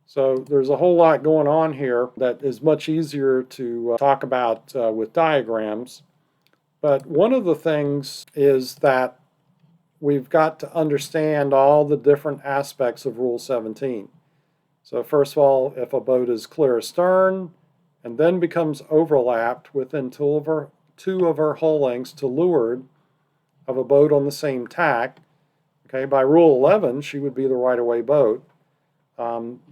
So there's a whole lot going on here that is much easier to talk about with diagrams. But one of the things is that we've got to understand all the different aspects of Rule 17. So first of all, if a boat is clear astern and then becomes overlapped within 2 of her hull lengths to leeward of a boat on the same tack, okay, by Rule 11, she would be the right-of-way boat.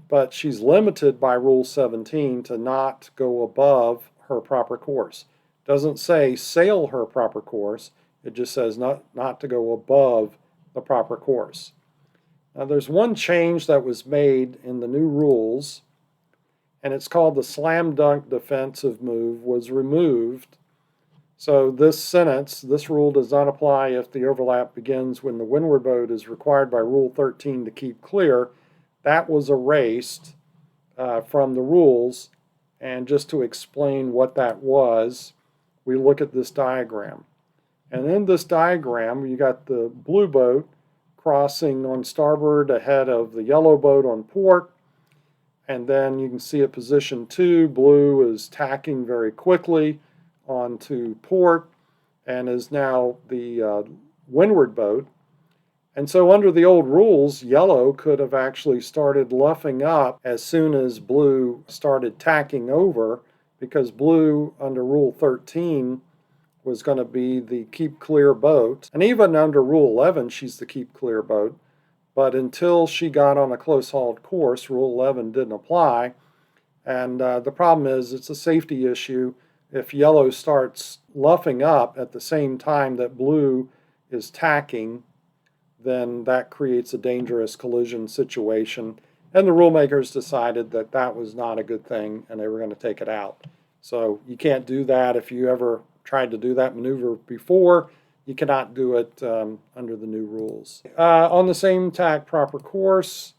But she's limited by Rule 17 to not go above her proper course. It doesn't say sail her proper course, it just says not to go above the proper course. Now there's one change that was made in the new rules, and it's called the slam dunk defensive move was removed. So this rule does not apply if the overlap begins when the windward boat is required by Rule 13 to keep clear. That was erased from the rules, and just to explain what that was, we look at this diagram. And in this diagram, you got the blue boat crossing on starboard ahead of the yellow boat on port, and then you can see at position 2, blue is tacking very quickly onto port and is now the windward boat. And so under the old rules, yellow could have actually started luffing up as soon as blue started tacking over, because blue under Rule 13 was going to be the keep clear boat. And even under Rule 11, she's the keep clear boat. But until she got on a close hauled course, Rule 11 didn't apply. And the problem is it's a safety issue. If yellow starts luffing up at the same time that blue is tacking, then that creates a dangerous collision situation. And the rule makers decided that that was not a good thing, and they were going to take it out. So you can't do that. If you ever tried to do that maneuver before, you cannot do it under the new rules. On the same tack, proper course.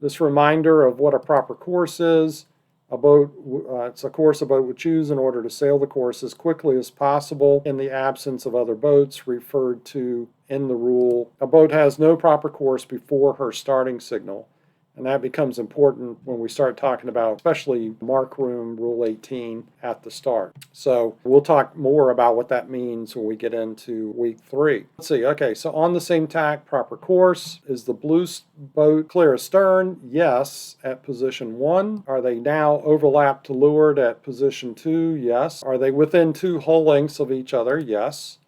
This reminder of what a proper course is. It's a course a boat would choose in order to sail the course as quickly as possible in the absence of other boats referred to in the rule. A boat has no proper course before her starting signal, and that becomes important when we start talking about especially mark room Rule 18 at the start. So we'll talk more about what that means when we get into week 3. Let's see, okay, so on the same tack, proper course. Is the blue boat clear astern? Yes, at position 1. Are they now overlapped to leeward at position 2? Yes. Are they within 2 hull lengths of each other? Yes.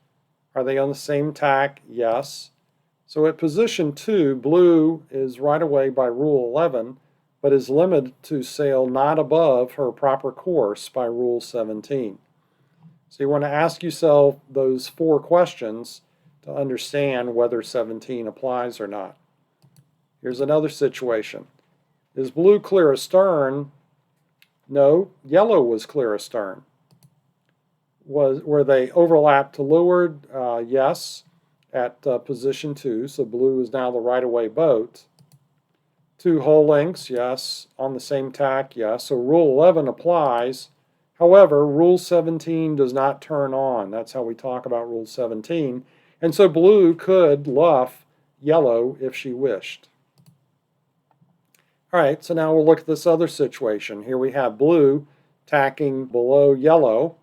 Are they on the same tack? Yes. So at position 2, blue is right away by Rule 11, but is limited to sail not above her proper course by Rule 17. So you want to ask yourself those 4 questions to understand whether 17 applies or not. Here's another situation. Is blue clear astern? No, yellow was clear astern. Were they overlapped to leeward? Yes, at position 2, so blue is now the right-of-way boat. 2 hull lengths, yes. On the same tack, yes. So Rule 11 applies. However, Rule 17 does not turn on. That's how we talk about Rule 17. And so blue could luff yellow if she wished. All right, so now we'll look at this other situation. Here we have blue tacking below yellow.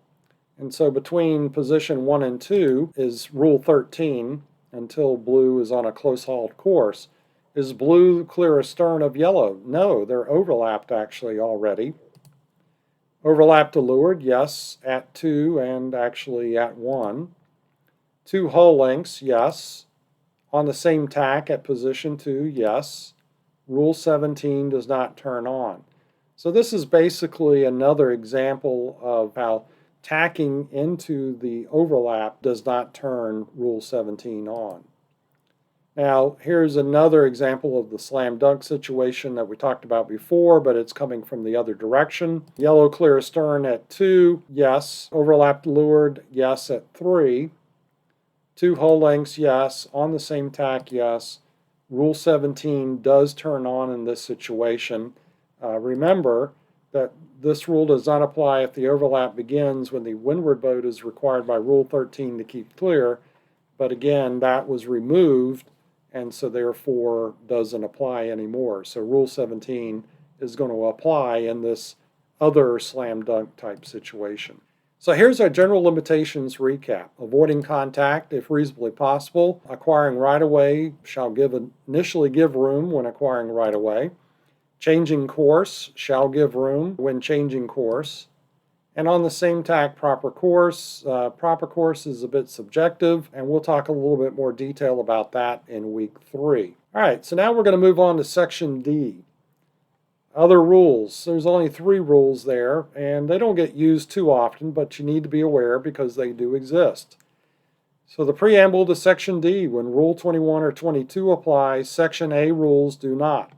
And so between position 1 and 2 is Rule 13 until blue is on a close-hauled course. Is blue clear astern of yellow? No, they're overlapped actually already. Overlapped to leeward, yes, at 2 and actually at 1. 2 hull lengths, yes. On the same tack at position 2, yes. Rule 17 does not turn on. So this is basically another example of how tacking into the overlap does not turn Rule 17 on. Now, here's another example of the slam dunk situation that we talked about before, but it's coming from the other direction. Yellow clear astern at 2, yes. Overlapped leeward, yes at 3. 2 hull lengths, yes. On the same tack, yes. Rule 17 does turn on in this situation. Remember that this rule does not apply if the overlap begins when the windward boat is required by Rule 13 to keep clear, but again, that was removed and so therefore doesn't apply anymore. So Rule 17 is going to apply in this other slam dunk type situation. So here's our general limitations recap. Avoiding contact if reasonably possible. Acquiring right-of-way shall initially give room when acquiring right-of-way. Changing course shall give room when changing course. And on the same tack, proper course. Proper course is a bit subjective, and we'll talk a little bit more detail about that in week 3. All right, so now we're going to move on to section D. Other rules. There's only 3 rules there, and they don't get used too often, but you need to be aware because they do exist. So the preamble to section D, when Rule 21 or 22 applies, section A rules do not.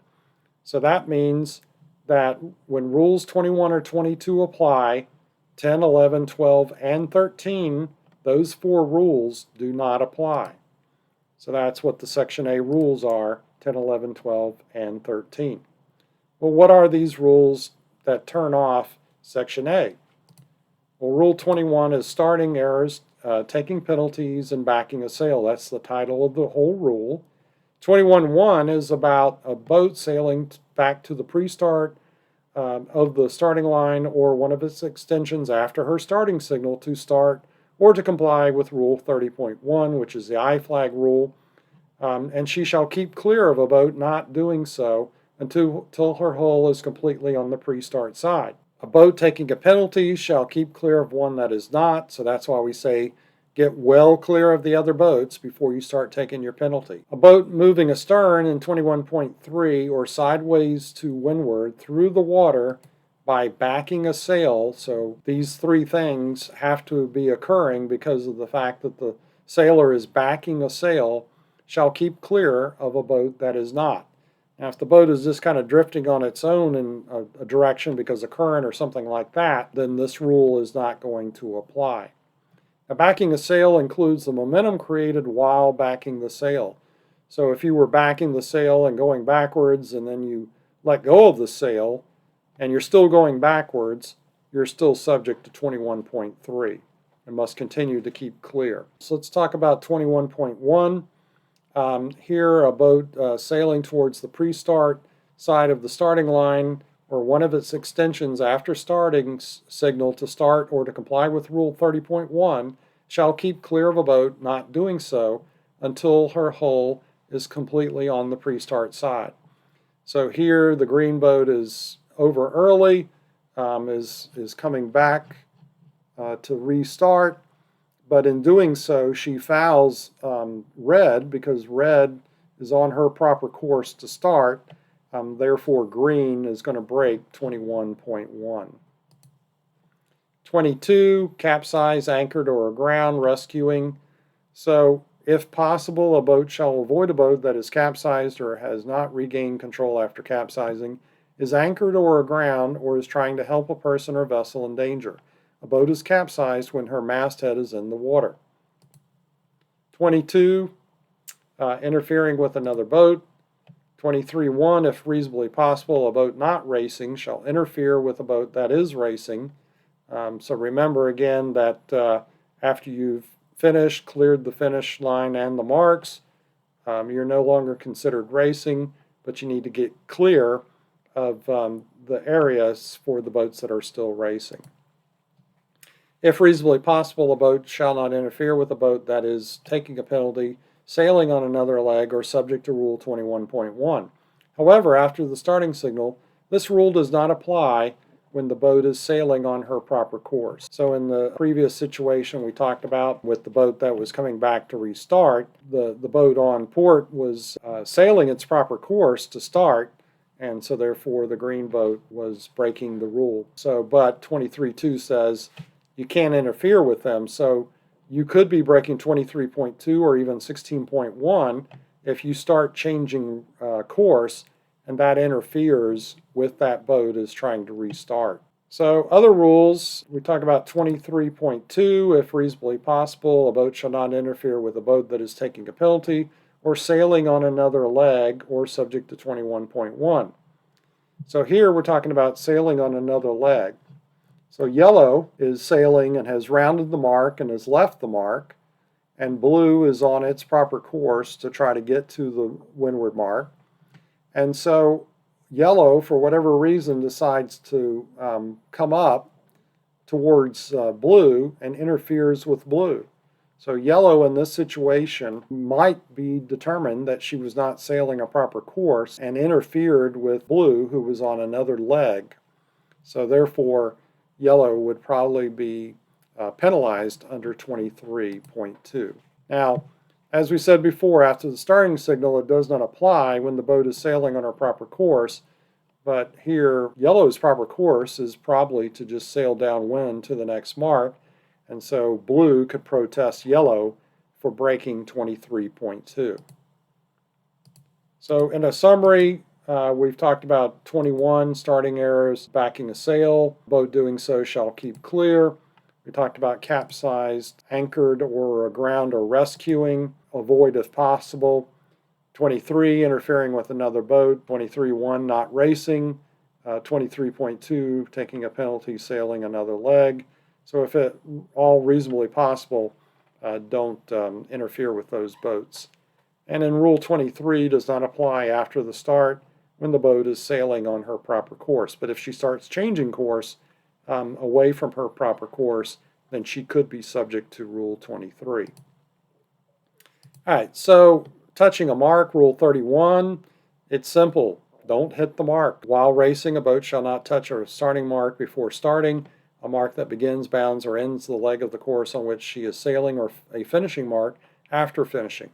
So that means that when Rules 21 or 22 apply, 10, 11, 12, and 13, those 4 rules do not apply. So that's what the Section A rules are, 10, 11, 12, and 13. Well, what are these rules that turn off Section A? Well, Rule 21 is starting errors, taking penalties, and backing a sail. That's the title of the whole rule. 21.1 is about a boat sailing back to the pre-start of the starting line or one of its extensions after her starting signal to start or to comply with Rule 30.1, which is the I flag rule, and she shall keep clear of a boat not doing so until her hull is completely on the pre-start side. A boat taking a penalty shall keep clear of one that is not, so that's why we say get well clear of the other boats before you start taking your penalty. A boat moving astern in 21.3 or sideways to windward through the water by backing a sail, so these 3 things have to be occurring because of the fact that the sailor is backing a sail, shall keep clear of a boat that is not. Now, if the boat is just kind of drifting on its own in a direction because of current or something like that, then this rule is not going to apply. Now, backing a sail includes the momentum created while backing the sail. So if you were backing the sail and going backwards and then you let go of the sail and you're still going backwards, you're still subject to 21.3 and must continue to keep clear. So let's talk about 21.1. Here, a boat sailing towards the pre-start side of the starting line or one of its extensions after starting signal to start or to comply with Rule 30.1 shall keep clear of a boat not doing so until her hull is completely on the pre-start side. So here the green boat is over early, is coming back to restart, but in doing so, she fouls red because red is on her proper course to start. Therefore, green is going to break 21.1. 22, capsize, anchored, or aground, rescuing. So, if possible, a boat shall avoid a boat that is capsized or has not regained control after capsizing, is anchored or aground, or is trying to help a person or vessel in danger. A boat is capsized when her masthead is in the water. 22, interfering with another boat. 23.1, if reasonably possible, a boat not racing shall interfere with a boat that is racing. So remember again that after you've finished, cleared the finish line and the marks, you're no longer considered racing, but you need to get clear of the areas for the boats that are still racing. If reasonably possible, a boat shall not interfere with a boat that is taking a penalty, sailing on another leg, or subject to Rule 21.1. However, after the starting signal, this rule does not apply when the boat is sailing on her proper course. So in the previous situation we talked about with the boat that was coming back to restart, the boat on port was sailing its proper course to start, and so therefore the green boat was breaking the rule. So, but 23.2 says you can't interfere with them, so you could be breaking 23.2 or even 16.1 if you start changing course and that interferes with that boat as trying to restart. So other rules, we talk about 23.2, if reasonably possible, a boat shall not interfere with a boat that is taking a penalty or sailing on another leg or subject to 21.1. So here we're talking about sailing on another leg. So yellow is sailing and has rounded the mark and has left the mark, and blue is on its proper course to try to get to the windward mark. And so yellow, for whatever reason, decides to come up towards blue and interferes with blue. So yellow in this situation might be determined that she was not sailing a proper course and interfered with blue, who was on another leg. So therefore, yellow would probably be penalized under 23.2. Now, as we said before, after the starting signal, it does not apply when the boat is sailing on her proper course, but here, yellow's proper course is probably to just sail downwind to the next mark, and so blue could protest yellow for breaking 23.2. So in a summary, we've talked about 21, starting errors, backing a sail, boat doing so shall keep clear. We talked about capsized, anchored, or aground or rescuing, avoid if possible. 23, interfering with another boat. 23.1, not racing. 23.2, taking a penalty, sailing another leg. So if at all reasonably possible, don't interfere with those boats. And in Rule 23 does not apply after the start when the boat is sailing on her proper course. But if she starts changing course away from her proper course, then she could be subject to Rule 23. All right, so touching a mark, Rule 31, it's simple. Don't hit the mark. While racing, a boat shall not touch a starting mark before starting. A mark that begins, bounds, or ends the leg of the course on which she is sailing, or a finishing mark after finishing.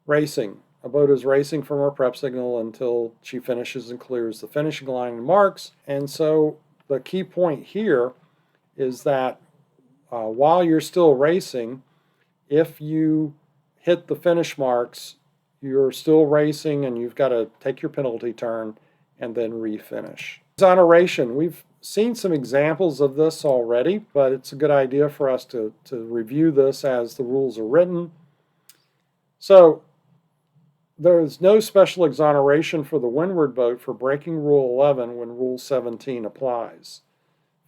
Racing. A boat is racing from her prep signal until she finishes and clears the finishing line and marks. And so the key point here is that while you're still racing, if you hit the finish marks, you're still racing and you've got to take your penalty turn and then refinish. Exoneration. We've seen some examples of this already, but it's a good idea for us to review this as the rules are written. So there is no special exoneration for the windward boat for breaking Rule 11 when Rule 17 applies.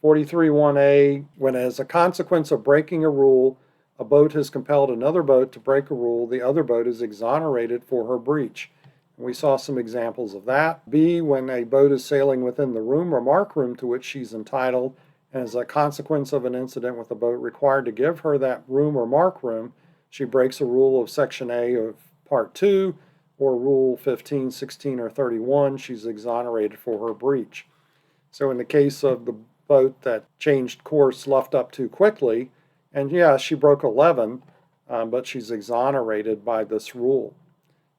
43.1a, when as a consequence of breaking a rule, a boat has compelled another boat to break a rule, the other boat is exonerated for her breach. And we saw some examples of that. B, when a boat is sailing within the room or mark room to which she's entitled, and as a consequence of an incident with a boat required to give her that room or mark room, she breaks a rule of Section A of Part 2, or Rule 15, 16, or 31, she's exonerated for her breach. So in the case of the boat that changed course, luffed up too quickly, And yeah, she broke 11, but she's exonerated by this rule.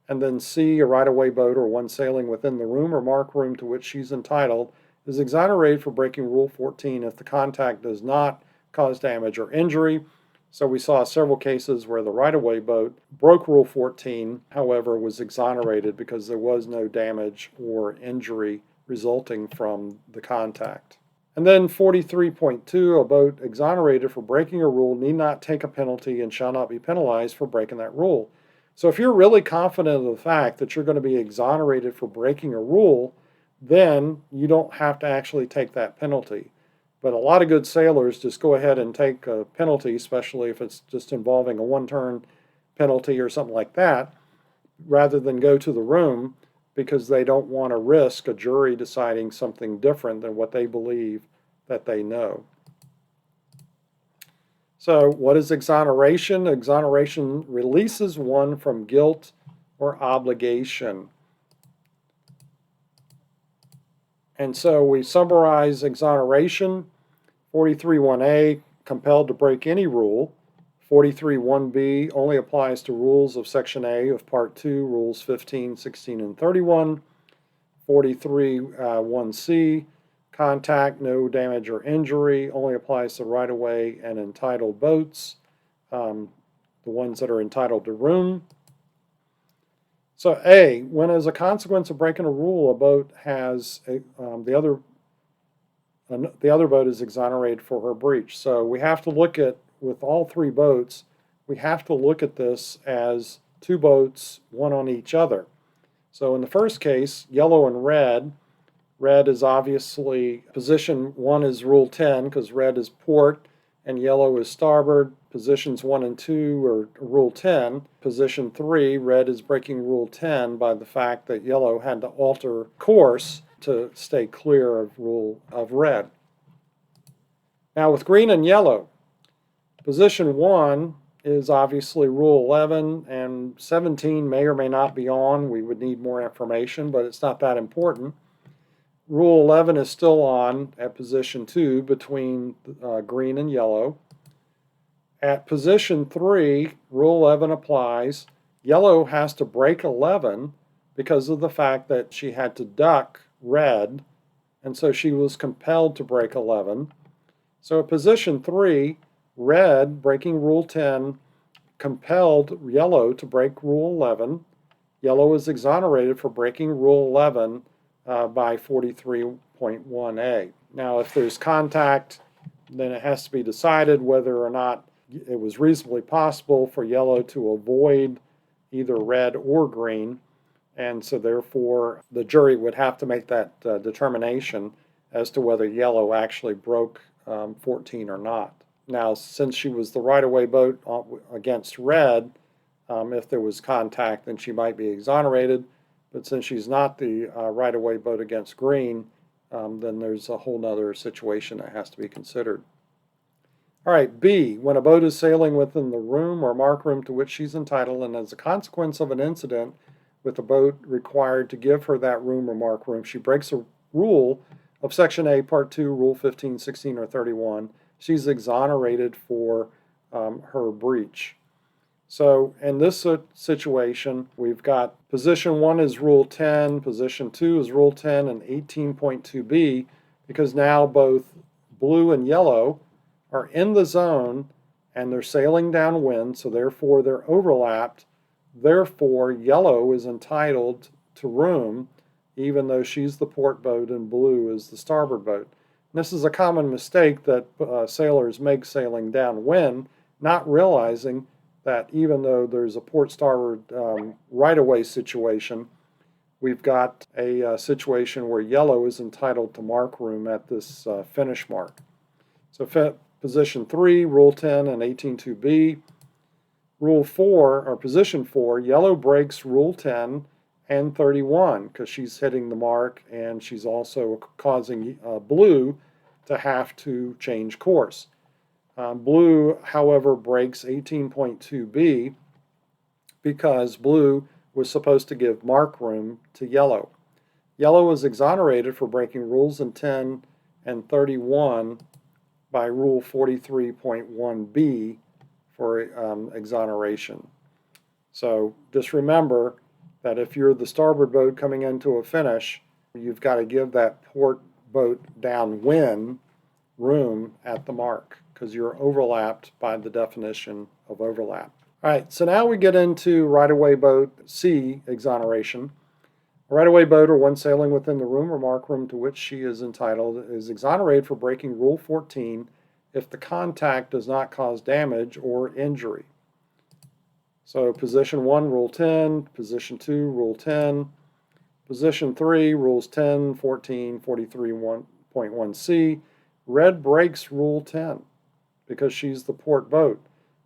And then C, a right-of-way boat or one sailing within the room or marked room to which she's entitled is exonerated for breaking Rule 14 if the contact does not cause damage or injury. So we saw several cases where the right-of-way boat broke Rule 14, however, was exonerated because there was no damage or injury resulting from the contact. And then 43.2, a boat exonerated for breaking a rule need not take a penalty and shall not be penalized for breaking that rule. So if you're really confident of the fact that you're going to be exonerated for breaking a rule, then you don't have to actually take that penalty. But a lot of good sailors just go ahead and take a penalty, especially if it's just involving a one-turn penalty or something like that, rather than go to the room because they don't want to risk a jury deciding something different than what they believe that they know. So what is exoneration? Exoneration releases one from guilt or obligation. And so we summarize exoneration. 43.1a, compelled to break any rule. 43.1b only applies to rules of Section A of Part 2, Rules 15, 16, and 31. 43.1c, contact, no damage or injury, only applies to right-of-way and entitled boats, the ones that are entitled to room. So A, when as a consequence of breaking a rule, a boat has the other boat is exonerated for her breach. So we have to look at, with all three boats, we have to look at this as two boats, one on each other. So in the first case, yellow and red, red is obviously, position 1 is Rule 10 because red is port and yellow is starboard. Positions 1 and 2 are Rule 10. Position 3, red is breaking Rule 10 by the fact that yellow had to alter course to stay clear of red. Now with green and yellow, position 1 is obviously Rule 11, and 17 may or may not be on. We would need more information, but it's not that important. Rule 11 is still on at position 2 between green and yellow. At position 3, Rule 11 applies. Yellow has to break 11 because of the fact that she had to duck red, and so she was compelled to break 11. So at position 3, red, breaking Rule 10, compelled yellow to break Rule 11. Yellow is exonerated for breaking Rule 11 by 43.1a. Now, if there's contact, then it has to be decided whether or not it was reasonably possible for yellow to avoid either red or green. And so therefore, the jury would have to make that determination as to whether yellow actually broke 14 or not. Now, since she was the right-of-way boat against red, if there was contact, then she might be exonerated. But since she's not the right-of-way boat against green, then there's a whole other situation that has to be considered. All right, B, when a boat is sailing within the room or marked room to which she's entitled, and as a consequence of an incident with the boat required to give her that room or marked room, she breaks a rule of Section A, Part 2, Rule 15, 16, or 31, she's exonerated for her breach. So in this situation, we've got position 1 is Rule 10, position 2 is Rule 10, and 18.2b, because now both blue and yellow are in the zone and they're sailing downwind, so therefore they're overlapped. Therefore, yellow is entitled to room, even though she's the port boat and blue is the starboard boat. And this is a common mistake that sailors make sailing downwind, not realizing that even though there's a port starboard right-of-way situation, we've got a situation where yellow is entitled to mark room at this finish mark. So position 3, Rule 10 and 18.2b. Rule 4, or position 4, yellow breaks Rule 10 and 31 because she's hitting the mark and she's also causing blue to have to change course. Blue, however, breaks 18.2b because blue was supposed to give mark room to yellow. Yellow was exonerated for breaking rules in 10 and 31 by Rule 43.1b for exoneration. So just remember that if you're the starboard boat coming into a finish, you've got to give that port boat downwind room at the mark because you're overlapped by the definition of overlap. All right, so now we get into right-of-way boat C exoneration. A right-of-way boat or one sailing within the room or mark room to which she is entitled is exonerated for breaking Rule 14 if the contact does not cause damage or injury. So position 1, Rule 10, position 2, Rule 10, position 3, Rules 10, 14, 43.1c. Red breaks Rule 10 because she's the port boat.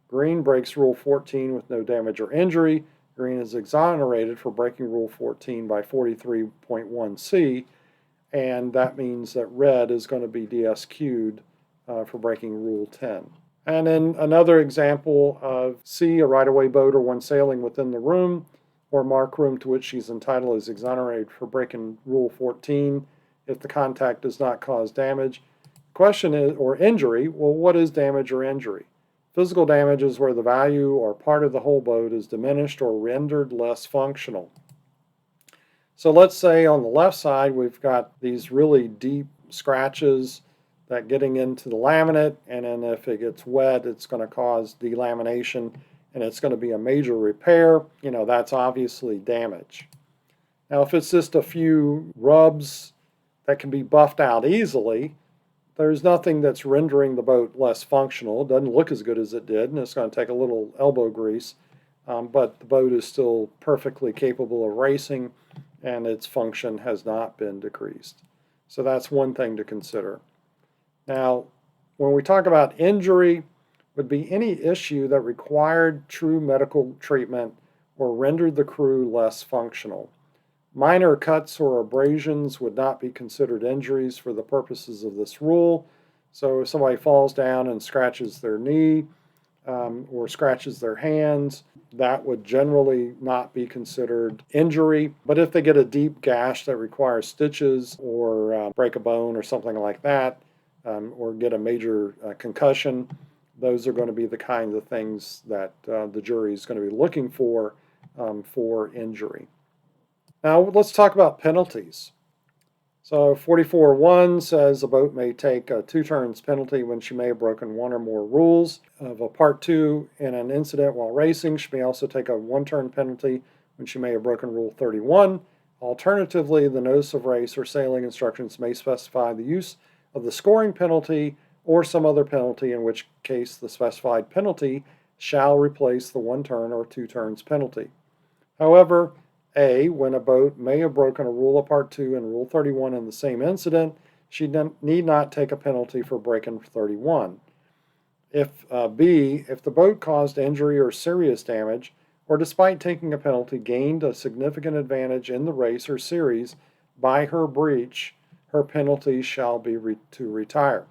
Green breaks Rule 14 with no damage or injury. Green is exonerated for breaking Rule 14 by 43.1c, and that means that red is going to be DSQ'd for breaking Rule 10. And then another example of C, a right-of-way boat or one sailing within the room or mark room to which she's entitled is exonerated for breaking Rule 14 if the contact does not cause damage. Question is, or injury, well, what is damage or injury? Physical damage is where the value or part of the whole boat is diminished or rendered less functional. So let's say on the left side we've got these really deep scratches that getting into the laminate, and then if it gets wet it's going to cause delamination and it's going to be a major repair. You know, that's obviously damage. Now if it's just a few rubs that can be buffed out easily, there's nothing that's rendering the boat less functional. It doesn't look as good as it did, and it's going to take a little elbow grease, but the boat is still perfectly capable of racing, and its function has not been decreased. So that's one thing to consider. Now, when we talk about injury, would be any issue that required true medical treatment or rendered the crew less functional. Minor cuts or abrasions would not be considered injuries for the purposes of this rule. So if somebody falls down and scratches their knee or scratches their hands, that would generally not be considered injury. But if they get a deep gash that requires stitches or break a bone or something like that, or get a major concussion, those are going to be the kinds of things that the jury is going to be looking for injury. Now let's talk about penalties. So 44.1 says a boat may take a 2 turns penalty when she may have broken one or more rules of a Part 2 in an incident while racing. She may also take a 1 turn penalty when she may have broken Rule 31. Alternatively, the notice of race or sailing instructions may specify the use of the scoring penalty or some other penalty, in which case the specified penalty shall replace the 1 turn or 2 turns penalty. However, A, when a boat may have broken a rule of Part 2 and Rule 31 in the same incident, she need not take a penalty for breaking 31. B, if the boat caused injury or serious damage, or despite taking a penalty gained a significant advantage in the race or series by her breach, her penalty shall be to retire.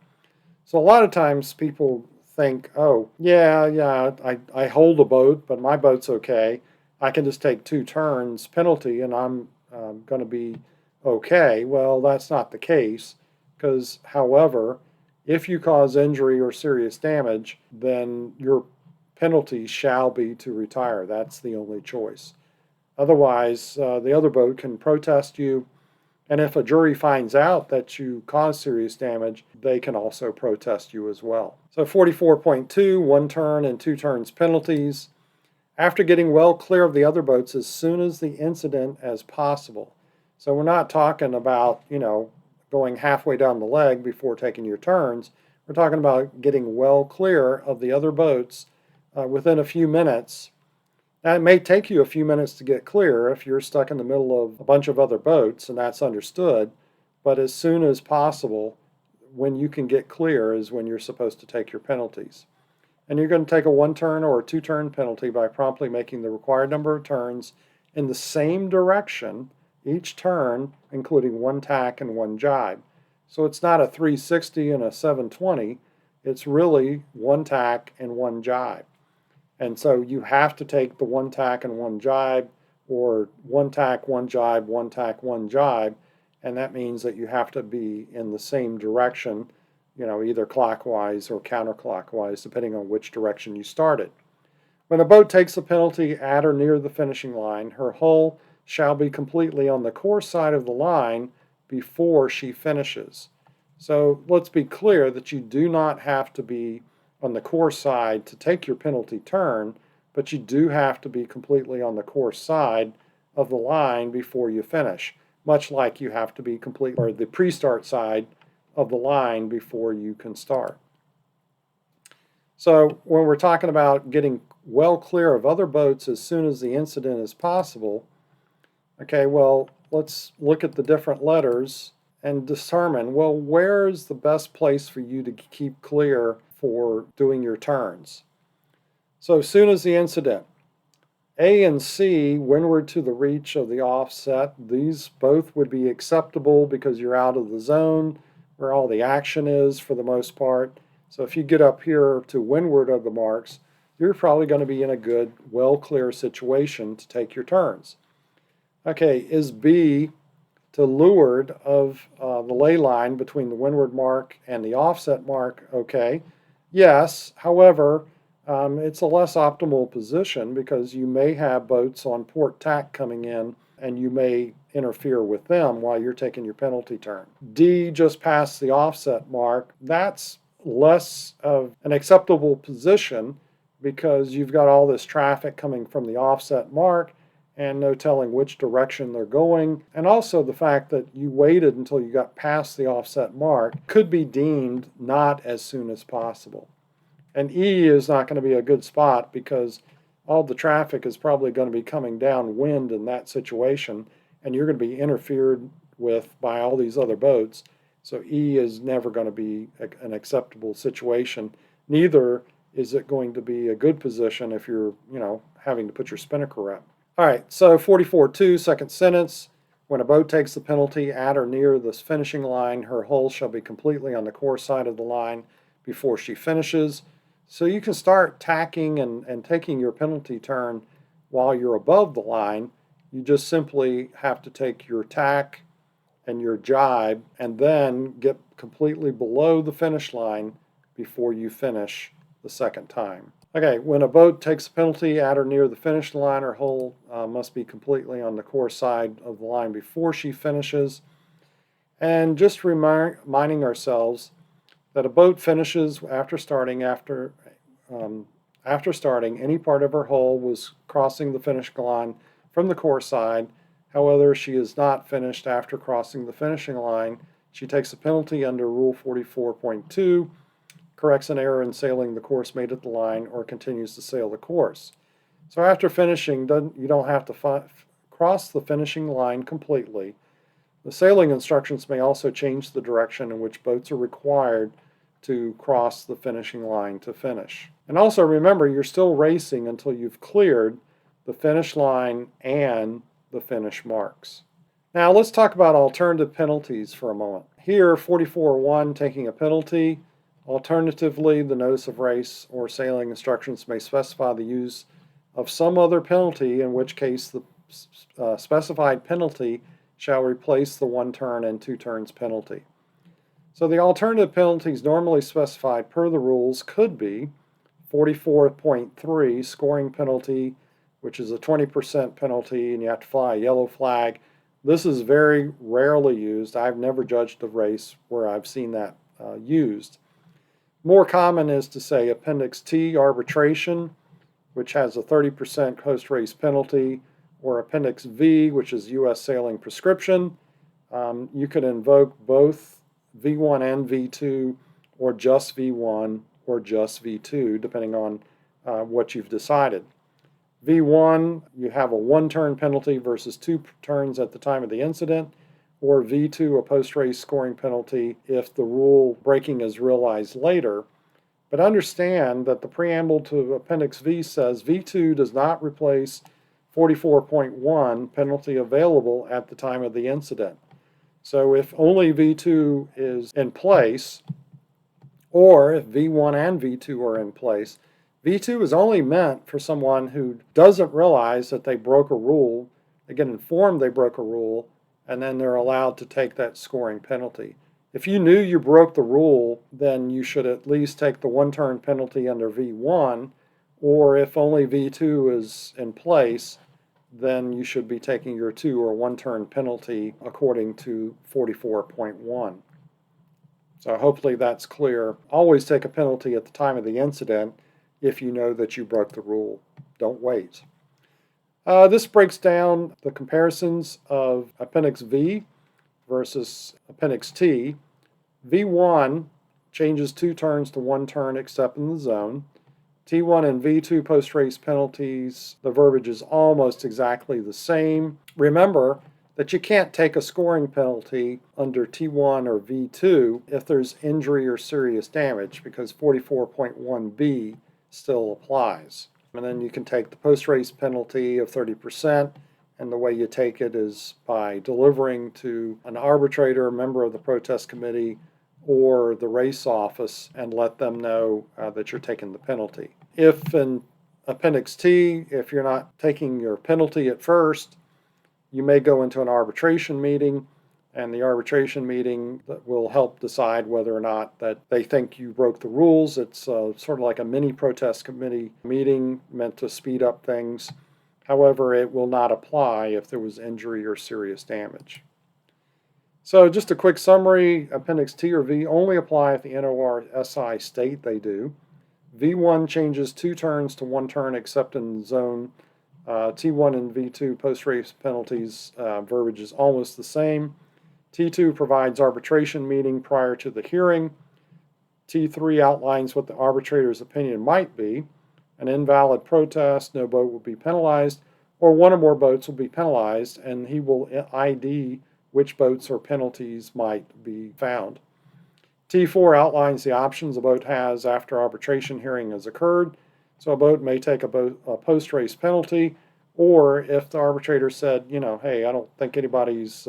So a lot of times people think, oh, I hold a boat, but my boat's okay. I can just take 2 turns penalty and I'm going to be okay. Well, that's not the case, because, however, if you cause injury or serious damage, then your penalty shall be to retire. That's the only choice. Otherwise, the other boat can protest you, and if a jury finds out that you caused serious damage, they can also protest you as well. So 44.2, 1 turn and 2 turns penalties. After getting well clear of the other boats as soon as the incident as possible. So we're not talking about, going halfway down the leg before taking your turns. We're talking about getting well clear of the other boats within a few minutes. Now, it may take you a few minutes to get clear if you're stuck in the middle of a bunch of other boats, and that's understood, but as soon as possible, when you can get clear is when you're supposed to take your penalties. And you're going to take a 1 turn or a 2 turn penalty by promptly making the required number of turns in the same direction, each turn including 1 tack and 1 jibe. So it's not a 360 and a 720, it's really 1 tack and 1 jibe. And so you have to take the 1 tack and 1 jibe, or 1 tack, 1 jibe, 1 tack, 1 jibe, and that means that you have to be in the same direction either clockwise or counterclockwise, depending on which direction you started. When a boat takes a penalty at or near the finishing line, her hull shall be completely on the course side of the line before she finishes. So let's be clear that you do not have to be on the course side to take your penalty turn, but you do have to be completely on the course side of the line before you finish, much like you have to be completely, or the pre-start side of the line before you can start. So when we're talking about getting well clear of other boats as soon as the incident is possible, okay, well, let's look at the different letters and determine, well, where is the best place for you to keep clear for doing your turns? So as soon as the incident, A and C, windward to the reach of the offset, these both would be acceptable because you're out of the zone where all the action is for the most part. So if you get up here to windward of the marks, you're probably going to be in a good, well clear situation to take your turns. Okay, is B to leeward of the ley line between the windward mark and the offset mark okay? Yes, however, it's a less optimal position because you may have boats on port tack coming in and you may interfere with them while you're taking your penalty turn. D, just past the offset mark, that's less of an acceptable position because you've got all this traffic coming from the offset mark and no telling which direction they're going. And also the fact that you waited until you got past the offset mark could be deemed not as soon as possible. And E is not going to be a good spot because all the traffic is probably going to be coming downwind in that situation, and you're going to be interfered with by all these other boats. So E is never going to be an acceptable situation. Neither is it going to be a good position if you're, having to put your spinnaker up. All right, so 44.2, second sentence. When a boat takes the penalty at or near the finishing line, her hull shall be completely on the course side of the line before she finishes. So you can start tacking and taking your penalty turn while you're above the line. You just simply have to take your tack and your jibe and then get completely below the finish line before you finish the second time. Okay, when a boat takes a penalty at or near the finish line, her hull must be completely on the course side of the line before she finishes. And just reminding ourselves that a boat finishes after starting any part of her hull was crossing the finish line from the course side. However, she is not finished after crossing the finishing line. She takes a penalty under Rule 44.2, corrects an error in sailing the course made at the line, or continues to sail the course. So after finishing, you don't have to cross the finishing line completely. The sailing instructions may also change the direction in which boats are required to cross the finishing line to finish. And also remember, you're still racing until you've cleared the finish line and the finish marks. Now let's talk about alternative penalties for a moment. Here, 44.1, taking a penalty. Alternatively, the notice of race or sailing instructions may specify the use of some other penalty, in which case the specified penalty shall replace the 1 turn and 2 turns penalty. So the alternative penalties normally specified per the rules could be 44.3, scoring penalty, which is a 20% penalty and you have to fly a yellow flag. This is very rarely used. I've never judged a race where I've seen that used. More common is to say Appendix T, arbitration, which has a 30% post-race penalty, or Appendix V, which is U.S. sailing prescription. You could invoke both V1 and V2, or just V1 or just V2, depending on what you've decided. V1, you have a 1-turn penalty versus 2 turns at the time of the incident, or V2, a post-race scoring penalty if the rule breaking is realized later. But understand that the preamble to Appendix V says V2 does not replace 44.1, penalty available at the time of the incident. So if only V2 is in place, or if V1 and V2 are in place, V2 is only meant for someone who doesn't realize that they broke a rule, they get informed they broke a rule, and then they're allowed to take that scoring penalty. If you knew you broke the rule, then you should at least take the one-turn penalty under V1, or if only V2 is in place, then you should be taking your 2 or 1-turn penalty according to 44.1. So hopefully that's clear. Always take a penalty at the time of the incident if you know that you broke the rule. Don't wait. This breaks down the comparisons of Appendix V versus Appendix T. V1 changes 2 turns to 1 turn except in the zone. T1 and V2 post-race penalties, the verbiage is almost exactly the same. Remember that you can't take a scoring penalty under T1 or V2 if there's injury or serious damage, because 44.1b still applies. And then you can take the post-race penalty of 30%, and the way you take it is by delivering to an arbitrator, a member of the protest committee, or the race office, and let them know that you're taking the penalty. If in Appendix T, if you're not taking your penalty at first, you may go into an arbitration meeting, and the arbitration meeting will help decide whether or not that they think you broke the rules. It's sort of like a mini protest committee meeting meant to speed up things. However, it will not apply if there was injury or serious damage. So just a quick summary, Appendix T or V only apply if the NORSI state they do. V1 changes 2 turns to 1 turn except in the zone. T1 and V2 post-race penalties verbiage is almost the same. T2 provides arbitration meeting prior to the hearing. T3 outlines what the arbitrator's opinion might be. An invalid protest, no boat will be penalized, or one or more boats will be penalized, and he will ID which boats or penalties might be found. T4 outlines the options a boat has after arbitration hearing has occurred. So a boat may take a post-race penalty, or if the arbitrator said, hey, I don't think anybody's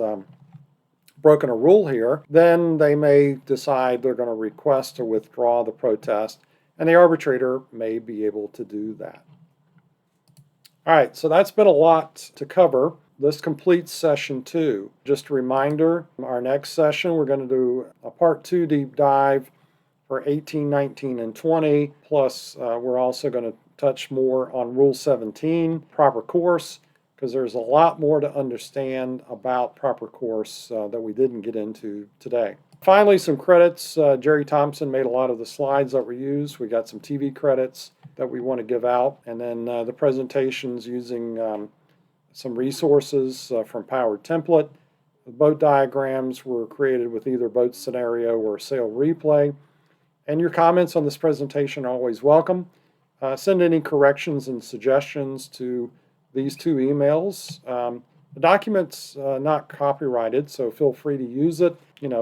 broken a rule here, then they may decide they're going to request to withdraw the protest, and the arbitrator may be able to do that. All right, so that's been a lot to cover. This completes session 2. Just a reminder, our next session we're going to do a part 2 deep dive for 18, 19, and 20. Plus, we're also going to touch more on Rule 17, proper course, because there's a lot more to understand about proper course that we didn't get into today. Finally, some credits. Jerry Thompson made a lot of the slides that were used. We got some TV credits that we want to give out, and then the presentations using some resources from Powered Template. The boat diagrams were created with either boat scenario or sail replay. And your comments on this presentation are always welcome. Send any corrections and suggestions to these 2 emails. The document's not copyrighted, so feel free to use it.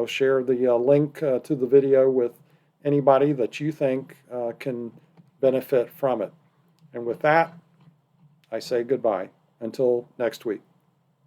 Share the link to the video with anybody that you think can benefit from it. And with that, I say goodbye. Until next week.